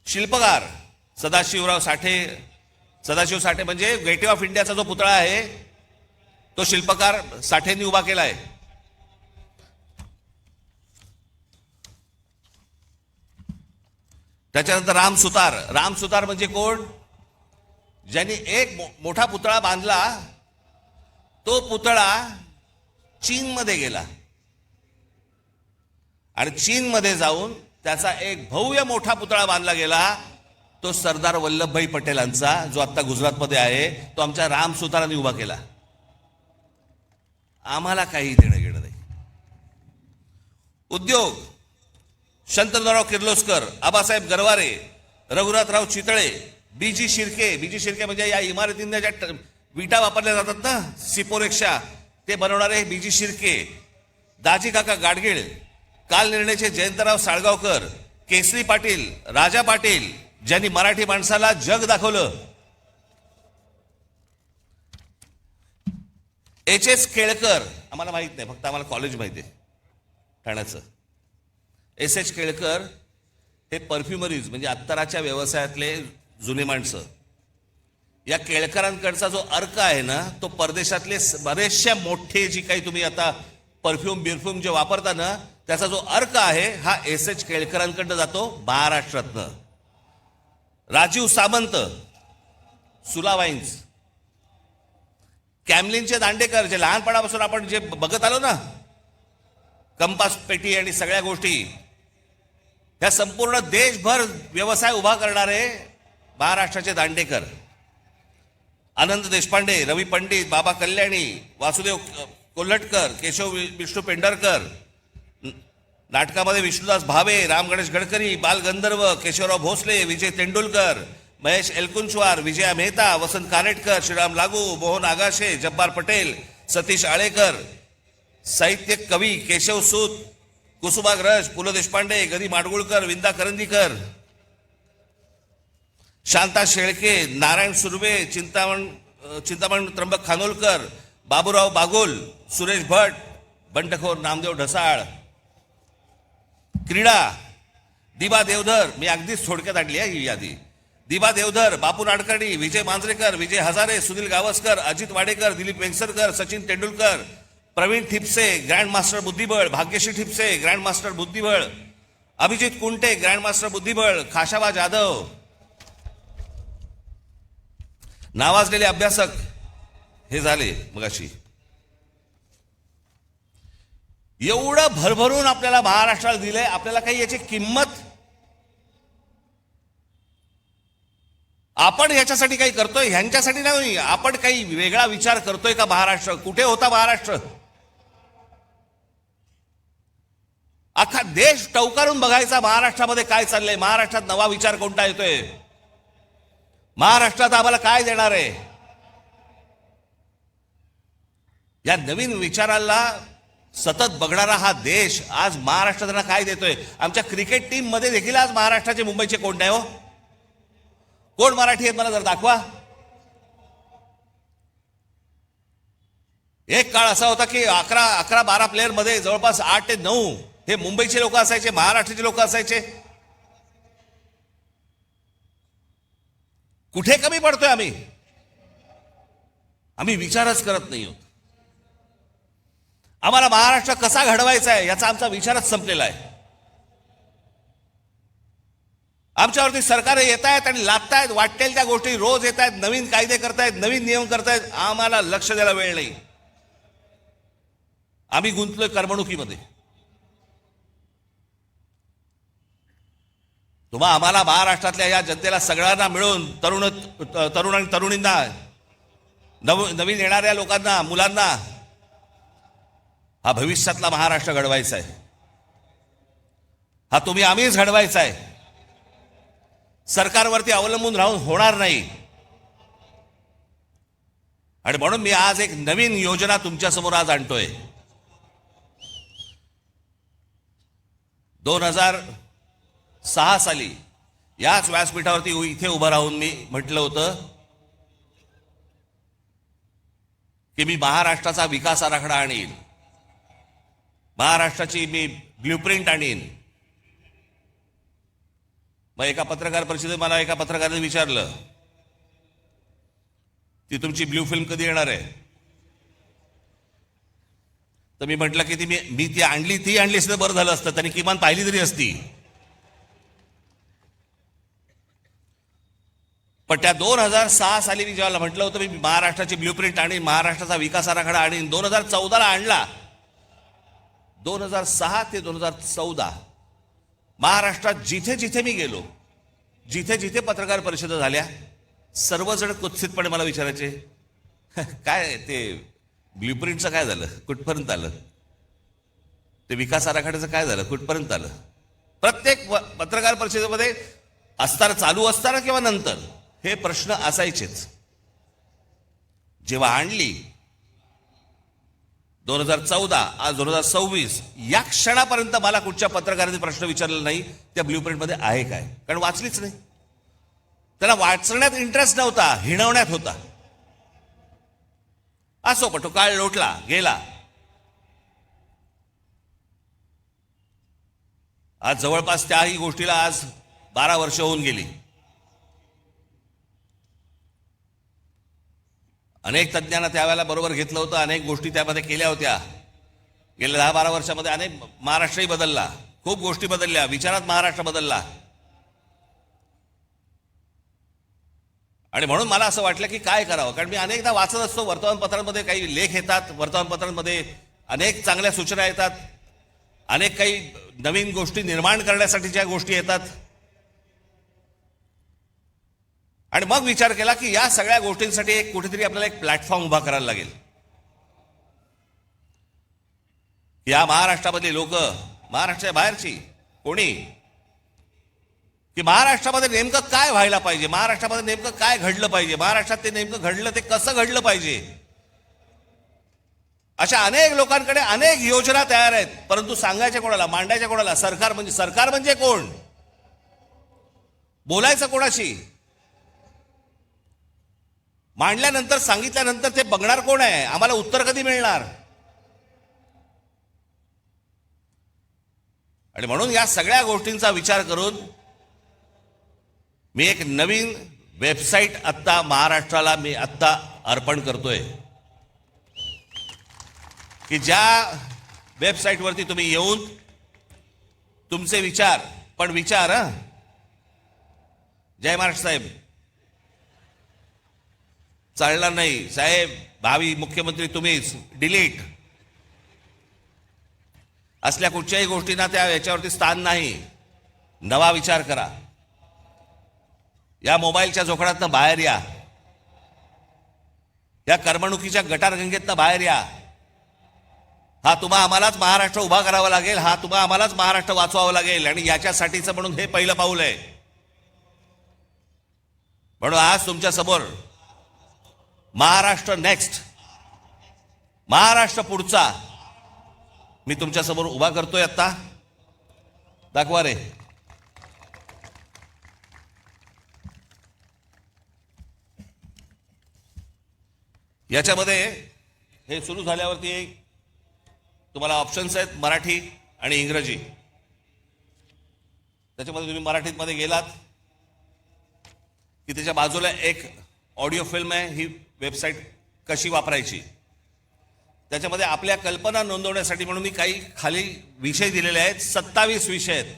शिल्पकार सदाशिव साठे म्हणजे गेटवे ऑफ इंडियाचा जो पुतळा आहे तो शिल्पकार साठेंनी उभा केला आहे. त्याच्यानंतर राम सुतार म्हणजे कोण? ज्यांनी एक मोठा पुतळा बांधला. तो पुतळा चीनमध्ये गेला आणि चीनमध्ये जाऊन त्याचा एक भव्य मोठा पुतळा बांधला गेला. तो सरदार वल्लभभाई पटेलांचा, जो आता गुजरातमध्ये आहे, तो आमच्या राम सुतारांनी उभा केला. आम्हाला काही देणं घेणं नाही. उद्योग शंतनुराव किर्लोस्कर, आबासाहेब गरवारे, रघुनाथराव चितळे, बीजी शिर्के म्हणजे या इमारतींना ज्या विटा वापरल्या जातात ना, सिपोरेक्षा, ते बनवणारे बीजी शिर्के, दाजी काका गाडगीळ, काल निर्णयचे जयंतराव साळगावकर, केसरी पाटील, राजा पाटील, ज्यांनी मराठी माणसाला जग दाखवलं. एच एस केळकर, आम्हाला माहित नाही, फक्त आम्हाला कॉलेज माहिती आहे ठाण्याचं. एस एच केळकर हे परफ्युमरीज म्हणजे अत्तराच्या व्यवसायातले जुने माणसं. या केळकरांकडचा जो अर्क आहे ना, तो परदेशातले बरेचशा मोठे जी काही तुम्ही आता परफ्यूम जे वापरता ना, त्याचा जो अर्क आहे हा एस एच केळकरांकडनं जातो महाराष्ट्रातनं. राजीव सामंत, सुलावाईन्स, कॅमलिनचे दांडेकर, जे लहानपणापासून आपण जे बघत आलो ना, कंपास पेटी आणि सगळ्या गोष्टी, ह्या संपूर्ण देशभर व्यवसाय उभा करणारे महाराष्ट्राचे दांडेकर, आनंद देशपांडे, रवी पंडित, बाबा कल्याणी, वासुदेव कोल्हटकर, केशव विष्णू पेंढारकर, नाटकामध्ये विष्णुदास भावे, राम गणेश गडकरी, बाल गंधर्व, केशवराव भोसले, विजय तेंडुलकर, महेश एलकुंचवार, विजया मेहता, वसंत कानेटकर, श्रीराम लागू, मोहन आगाशे, जब्बार पटेल, सतीश आळेकर, साहित्य कवी केशव सूत, कुसुमाग्रज, पु ल देशपांडे, गदी माडगुळकर, विंदा करंदीकर, शांता शेळके, नारायण सुर्वे, चिंतामण त्र्यंबक खानोलकर, बाबूराव बागुल, सुरेश भट, बंडखोर नामदेव ढसाळ. क्रीडा दिबा देवधर, मी अगदीच थोडक्यात आणली आहे ही यादी. दिबा देवधर, बापू नाडकर्णी, विजय मांजरेकर, विजय हजारे, सुनील गावस्कर, अजित वाडेकर, दिलीप वेंगसरकर, सचिन तेंडुलकर, प्रवीण ठिपसे, ग्रँड मास्टर बुद्धिबळ, भाग्यश्री ठिपसे, ग्रँड मास्टर बुद्धिबळ, अभिजित कुंटे, ग्रँड मास्टर बुद्धिबळ, खाशाबा जाधव, नावाजलेले अभ्यासक हे झाले मगाशी. एवढं भरभरून आपल्याला महाराष्ट्राला दिलंय, आपल्याला काही याची किंमत, आपण ह्याच्यासाठी काही करतोय, ह्यांच्यासाठी नाही, आपण काही वेगळा विचार करतोय का? महाराष्ट्र कुठे होता? महाराष्ट्र अख्खा देश टवकारून बघायचा महाराष्ट्रामध्ये काय चाललंय, महाराष्ट्रात नवा विचार कोणता येतोय, महाराष्ट्रात आम्हाला काय देणार आहे. या नवीन विचाराला सतत बघणारा हा देश आज महाराष्ट्र त्यांना काय देतोय. आमच्या क्रिकेट टीम मध्ये देखील आज महाराष्ट्राचे मुंबईचे कोण नाही हो. कोण मराठी आहेत मला जर दाखवा. एक काळ असा होता की 11-12 प्लेयर मध्ये जवळपास 8 ते 9 हे मुंबईचे लोक असायचे, महाराष्ट्राचे लोक असायचे. कुठे कमी पडतोय आम्ही? आम्ही विचारच करत नाही आहोत. आम्हाला महाराष्ट्र कसा घडवायचा आहे याचा आमचा विचारच संपलेला आहे. आमच्यावरती सरकार येत आहेत आणि लादतायत, वाटेल त्या गोष्टी रोज येत आहेत, नवीन कायदे करतायत, नवीन नियम करतायत. आम्हाला लक्ष द्यायला वेळ नाही. आम्ही गुंतलोय करमणुकीमध्ये. तुम्हा आम्हाला महाराष्ट्रातल्या या जनतेला सगळ्यांना मिळून तरुण आणि तरुणींना, नवीन येणाऱ्या लोकांना, मुलांना हा भविष्यातला महाराष्ट्र घडवायचा आहे. हा तुम्ही आम्हीच घडवायचा आहे. सरकारवरती अवलंबून राहून होणार नाही. आणि म्हणून मी आज एक नवीन योजना तुमच्या समोर आज आणतोय. 2006 साली याच व्यासपीठावरती इथे उभं राहून मी म्हटलं होतं की मी महाराष्ट्राचा विकास आराखडा आणीन, महाराष्ट्राची मी ब्ल्यूप्रिंट आणीन. मग एका पत्रकार परिषदेत मला एका पत्रकाराने विचारलं ती तुमची ब्ल्यू फिल्म कधी येणार आहे. तर मी म्हटलं की मी ती आणली असतं बरं झालं असतं, त्यांनी किमान पाहिली तरी असती. पण त्या 2006 साली मी जेव्हा म्हटलं होतं मी महाराष्ट्राची ब्ल्यूप्रिंट आणीन, महाराष्ट्राचा विकास आराखडा आणीन, 2014ला आणला. 2006 ते 2014 महाराष्ट्रात जिथे जिथे मी गेलो, जिथे जिथे पत्रकार परिषदा झाल्या, सर्वजण कुत्सितपणे मला विचारायचे काय ते ब्ल्यूप्रिंटचं काय झालं, कुठपर्यंत आलं, ते विकास आराखड्याचं काय झालं, कुठपर्यंत आलं. प्रत्येक पत्रकार परिषदेमध्ये असताना, चालू असताना किंवा नंतर हे प्रश्न असायचेच. जेव्हा आणली 2014, आज 2026, या क्षणापर्यंत मला कुठच्या पत्रकाराने प्रश्न विचारलेला नाही त्या ब्ल्यूप्रिंटमध्ये आहे काय, कारण वाचलीच नाही. त्यांना वाचण्यात इंटरेस्ट नव्हता, हिणवण्यात होता. असो, पण तो काळ लोटला गेला. आज जवळपास त्याही गोष्टीला आज 12 वर्ष होऊन गेली. अनेक तज्ञांना त्यावेळेला बरोबर घेतलं होतं, अनेक गोष्टी त्यामध्ये केल्या होत्या. गेल्या 10-12 वर्षामध्ये अनेक महाराष्ट्रही बदलला, खूप गोष्टी बदलल्या, विचारात महाराष्ट्र बदलला. आणि म्हणून मला असं वाटलं की काय करावं, कारण मी अनेकदा वाचत असतो वर्तमानपत्रांमध्ये काही लेख येतात, वर्तमानपत्रांमध्ये अनेक चांगल्या सूचना येतात, अनेक काही नवीन गोष्टी निर्माण करण्यासाठी ज्या गोष्टी येतात, आणि मग विचार केला की या सगळ्या गोष्टींसाठी एक कुठेतरी आपल्याला एक प्लॅटफॉर्म उभा करायला लागेल. या महाराष्ट्रामधली लोक, महाराष्ट्राच्या बाहेरची कोणी, की महाराष्ट्रामध्ये नेमकं काय व्हायला पाहिजे, महाराष्ट्रामध्ये नेमकं काय घडलं पाहिजे, महाराष्ट्रात ते नेमकं घडलं ते कसं घडलं पाहिजे, अशा अनेक लोकांकडे अनेक योजना तयार आहेत. परंतु सांगायच्या कोणाला, मांडायच्या कोणाला? सरकार म्हणजे कोण? बोलायचं कोणाशी? मांडल्यानंतर, सांगितल्यानंतर ते बघणार कोण आहे? आम्हाला उत्तर कधी मिळणार? आणि म्हणून या सगळ्या गोष्टींचा विचार करून मी एक नवीन वेबसाईट आत्ता महाराष्ट्राला मी आत्ता अर्पण करतोय, की ज्या वेबसाईटवरती तुम्ही येऊन तुमचे विचार, पण विचार जय महाराष्ट्र साहेब, चालणार नाही साहेब, भावी मुख्यमंत्री तुम्हीच, डिलीट, असल्या कुठच्याही गोष्टींना त्या याच्यावरती स्थान नाही. नवा विचार करा. या मोबाईलच्या जोखडातनं बाहेर या, या करमणुकीच्या गटारगंगेतनं बाहेर या. हा तुम्हा आम्हालाच महाराष्ट्र उभा करावा लागेल, हा तुम्हा आम्हालाच महाराष्ट्र वाचवावा लागेल, आणि याच्यासाठीचं म्हणून हे पहिलं पाऊल आहे. म्हणून आज तुमच्या समोर महाराष्ट्र नेक्स्ट, महाराष्ट्र पुढचा मी तुमच्या समोर उभा करतोय. आता दाखवा रे. याच्यामध्ये हे सुरू झाल्यावरती तुम्हाला ऑप्शन्स आहेत, मराठी आणि इंग्रजी. त्याच्यामध्ये तुम्ही मराठीमध्ये गेलात की त्याच्या बाजूला एक ऑडिओ फिल्म आहे, ही वेबसाईट कशी वापरायची. त्याच्यामध्ये आपल्या कल्पना नोंदवण्यासाठी म्हणून मी काही खाली विषय दिलेले आहेत, 27 विषय आहेत.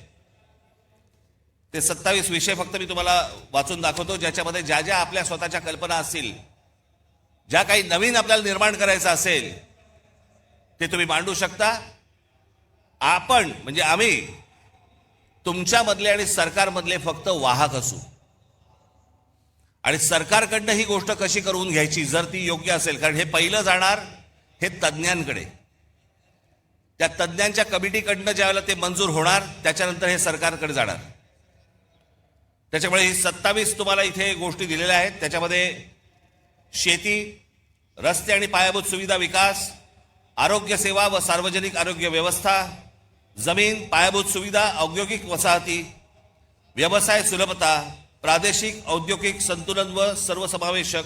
ते 27 विषय फक्त मी तुम्हाला वाचून दाखवतो, ज्याच्यामध्ये ज्या ज्या आपल्या स्वतःच्या कल्पना असतील, ज्या काही नवीन आपल्याला निर्माण करायचं असेल, ते तुम्ही मांडू शकता. आपण म्हणजे आम्ही तुमच्यामधले आणि सरकारमधले फक्त वाहक असू, आणि सरकारकडनं ही गोष्ट कशी करून घ्यायची जर ती योग्य असेल, कारण हे पहिलं जाणार हे तज्ज्ञांकडे, त्या तज्ज्ञांच्या कमिटीकडनं ज्यावेळेला ते मंजूर होणार त्याच्यानंतर हे सरकारकडे जाणार. त्याच्यामुळे ही 27 तुम्हाला इथे गोष्टी दिलेल्या आहेत. त्याच्यामध्ये शेती, रस्ते आणि पायाभूत सुविधा विकास, आरोग्य सेवा व सार्वजनिक आरोग्य व्यवस्था, जमीन, पायाभूत सुविधा, औद्योगिक वसाहती, व्यवसाय सुलभता, प्रादेशिक औद्योगिक संतुलन व सर्वसमावेशक,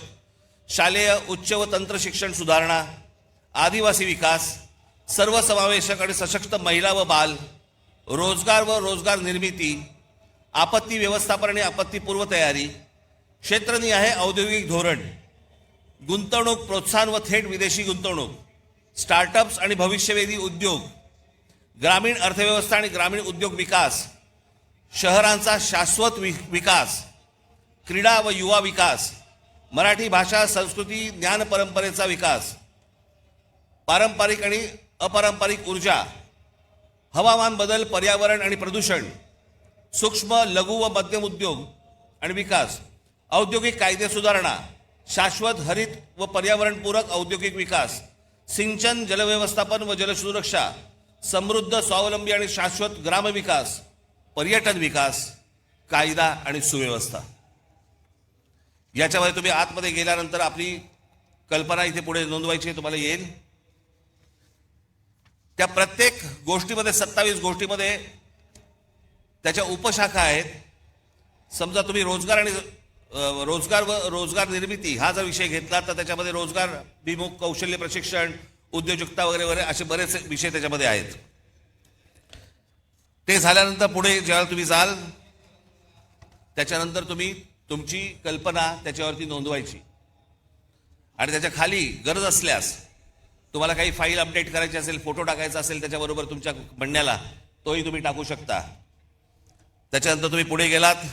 शालेय उच्च व तंत्र शिक्षण सुधारणा, आदिवासी विकास, सर्वसमावेशक आणि सशक्त महिला व बाल, रोजगार व रोजगार निर्मिती, आपत्ती व्यवस्थापन आणि आपत्तीपूर्व तयारी, क्षेत्रनिहाय औद्योगिक धोरण, गुंतवणूक प्रोत्साहन व थेट विदेशी गुंतवणूक, स्टार्टअप्स आणि भविष्यवेधी उद्योग, ग्रामीण अर्थव्यवस्था आणि ग्रामीण उद्योग विकास, शहरांचा शाश्वत विकास, क्रीडा व युवा विकास, मराठी भाषा संस्कृती ज्ञान परंपरेचा विकास, पारंपरिक आणि अपारंपरिक ऊर्जा, हवामान बदल, पर्यावरण आणि प्रदूषण, सूक्ष्म लघु व मध्यम उद्योग आणि विकास, औद्योगिक कायदे सुधारणा, शाश्वत हरित व पर्यावरणपूरक औद्योगिक विकास, सिंचन, जलव्यवस्थापन व जलसुरक्षा, समृद्ध, स्वावलंबी आणि शाश्वत ग्रामविकास, पर्यटन विकास, कायदा आणि सुव्यवस्था. याच्यामध्ये तुम्ही आतमध्ये गेल्यानंतर आपली कल्पना इथे पुढे नोंदवायची तुम्हाला येईल. त्या प्रत्येक गोष्टीमध्ये 27 गोष्टीमध्ये त्याच्या उपशाखा आहेत. समजा तुम्ही रोजगार आणि रोजगार व रोजगार निर्मिती हा जर विषय घेतला तर त्याच्यामध्ये रोजगार विमुख, कौशल्य प्रशिक्षण, उद्योजकता वगैरे वगैरे असे बरेच विषय त्याच्यामध्ये आहेत. ते झाल्यानंतर पुढे जेव्हा तुम्ही जाल त्याच्यानंतर तुम्ही तुमची कल्पना त्याच्यावरती नोंदवायची, आणि त्याच्या खाली गरज असल्यास तुम्हाला काही फाईल अपडेट करायची असेल, फोटो टाकायचा असेल त्याच्याबरोबर तुमच्या म्हणण्याला, तोही तुम्ही टाकू शकता. त्याच्यानंतर तुम्ही पुढे गेलात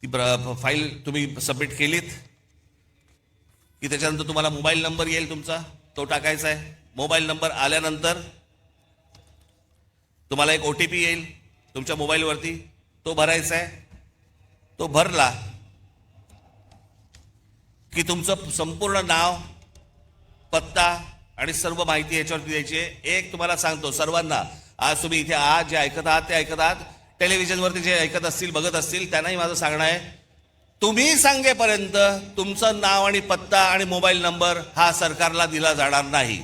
ती फाईल तुम्ही सबमिट केलीत की त्याच्यानंतर तुम्हाला मोबाईल नंबर येईल तुमचा, तो टाकायचा आहे. मोबाईल नंबर आल्यानंतर तुम्हाला एक OTP येईल तुमच्या मोबाईलवरती, तो भरायचा आहे. तो भरला की तुमचं संपूर्ण नाव, पत्ता आणि सर्व माहिती याच्यावरती द्यायची आहे. एक तुम्हाला सांगतो सर्वांना, आज तुम्ही इथे आहात, जे ऐकत आहात ते ऐकत आहात, टेलिव्हिजनवरती जे ऐकत असतील बघत असतील त्यांनाही माझं सांगणं आहे, तुम्ही सांगेपर्यंत तुमचं नाव आणि पत्ता आणि मोबाईल नंबर हा सरकारला दिला जाणार नाही.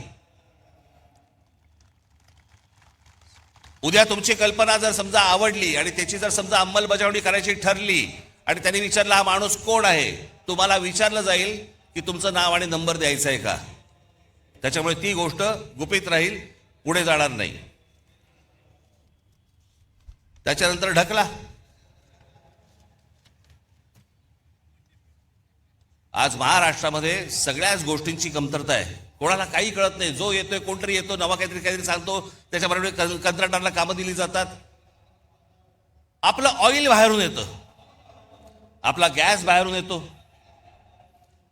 उद्या तुमची कल्पना जर समजा आवडली आणि त्याची जर समजा अंमलबजावणी करायची ठरली आणि त्यांनी विचारलं हा माणूस कोण आहे, तुम्हाला विचारलं जाईल की तुमचं नाव आणि नंबर द्यायचं आहे का. त्याच्यामुळे ती गोष्ट गुपित राहील, पुढे जाणार नाही. त्याच्यानंतर ढकला. आज महाराष्ट्रामध्ये सगळ्याच गोष्टींची कमतरता आहे. कोणाला काही कळत नाही. जो येतोय, कोणतरी येतो, नवा काहीतरी सांगतो, त्याच्याबरोबर कंत्राटदाराला कामं दिली जातात. आपलं ऑइल बाहेरून येतं, आपला गॅस बाहेरून येतो,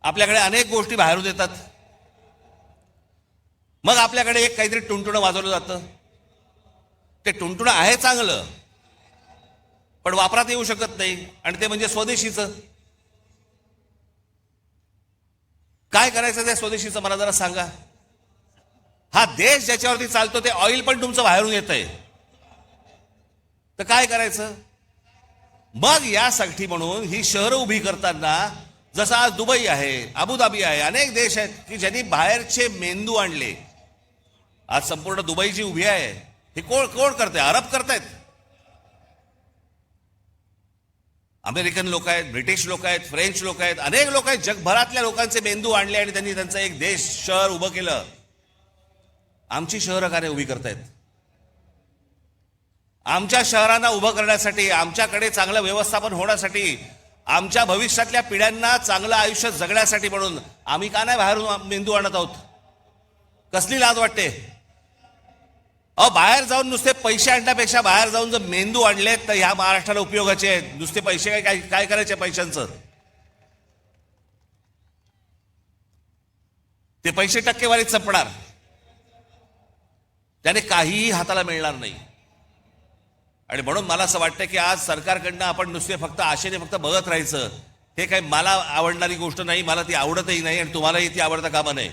आपल्याकडे अनेक गोष्टी बाहेरून येतात. मग आपल्याकडे एक काहीतरी टुणटुणं वाजवलं जातं. ते टुणटुणं आहे चांगलं, पण वापरात येऊ शकत नाही, आणि ते म्हणजे स्वदेशीचं. काय करायचं त्या स्वदेशीचं मला जरा सांगा. हा देश ज्याच्यावरती चालतो ते ऑइल पण तुमचं बाहेरून येत आहे, तर काय करायचं. मग यासाठी म्हणून ही शहरं उभी करताना, जसं आज दुबई आहे, अबुधाबी आहे, अनेक देश आहेत की ज्यांनी बाहेरचे मेंदू आणले. आज संपूर्ण दुबई जी उभी आहे हे कोण करते? अरब करतायत, अमेरिकन लोक आहेत, ब्रिटिश लोक आहेत, फ्रेंच लोक आहेत, अनेक लोक आहेत. जगभरातल्या लोकांचे मेंदू आणले आणि त्यांनी त्यांचं एक देश, शहर उभं केलं. आमची शहरं का नाही उभी करतायत? आमच्या शहरांना उभं करण्यासाठी, आमच्याकडे चांगलं व्यवस्थापन होण्यासाठी, आमच्या भविष्यातल्या पिढ्यांना चांगलं आयुष्य जगण्यासाठी म्हणून आम्ही का नाही बाहेरून मेंदू आणत आहोत? कसली लाज वाटते. बाहेर जाऊन नुसते पैसे आणण्यापेक्षा बाहेर जाऊन जर मेंदू आणले तर ह्या महाराष्ट्राला उपयोगाचे आहेत. नुसते पैसे काय करायचे पैशांचं? ते पैसे टक्केवारीत संपणार, त्याने काहीही हाताला मिळणार नाही. आणि म्हणून मला असं वाटतं की आज सरकारकडनं आपण नुसते फक्त आशेने फक्त बघत राहायचं, हे काही मला आवडणारी गोष्ट नाही, मला ती आवडतही नाही आणि तुम्हालाही ती आवडता कामा नये.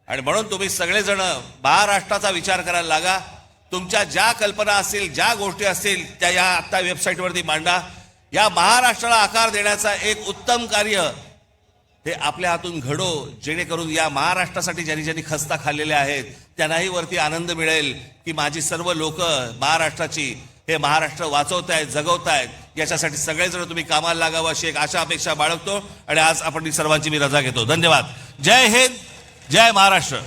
आणि म्हणून तुम्ही सगळेजण महाराष्ट्राचा विचार करायला लागा. तुमच्या ज्या कल्पना असतील, ज्या गोष्टी असतील, त्या या आता वेबसाईटवरती मांडा. या महाराष्ट्राला आकार देण्याचा एक उत्तम कार्य हे आपल्या हातून घडो, जेणेकरून या महाराष्ट्रासाठी ज्यांनी खस्ता खाल्लेल्या आहेत त्यांनाही वरती आनंद मिळेल की माझी सर्व लोक महाराष्ट्राची, हे महाराष्ट्र वाचवतायत, जगवतायत. याच्यासाठी सगळेजण तुम्ही कामाला लागावं अशी एक आशा अपेक्षा बाळगतो आणि आज आपण सर्वांची मी रजा घेतो. धन्यवाद. जय हिंद, जय महाराष्ट्र.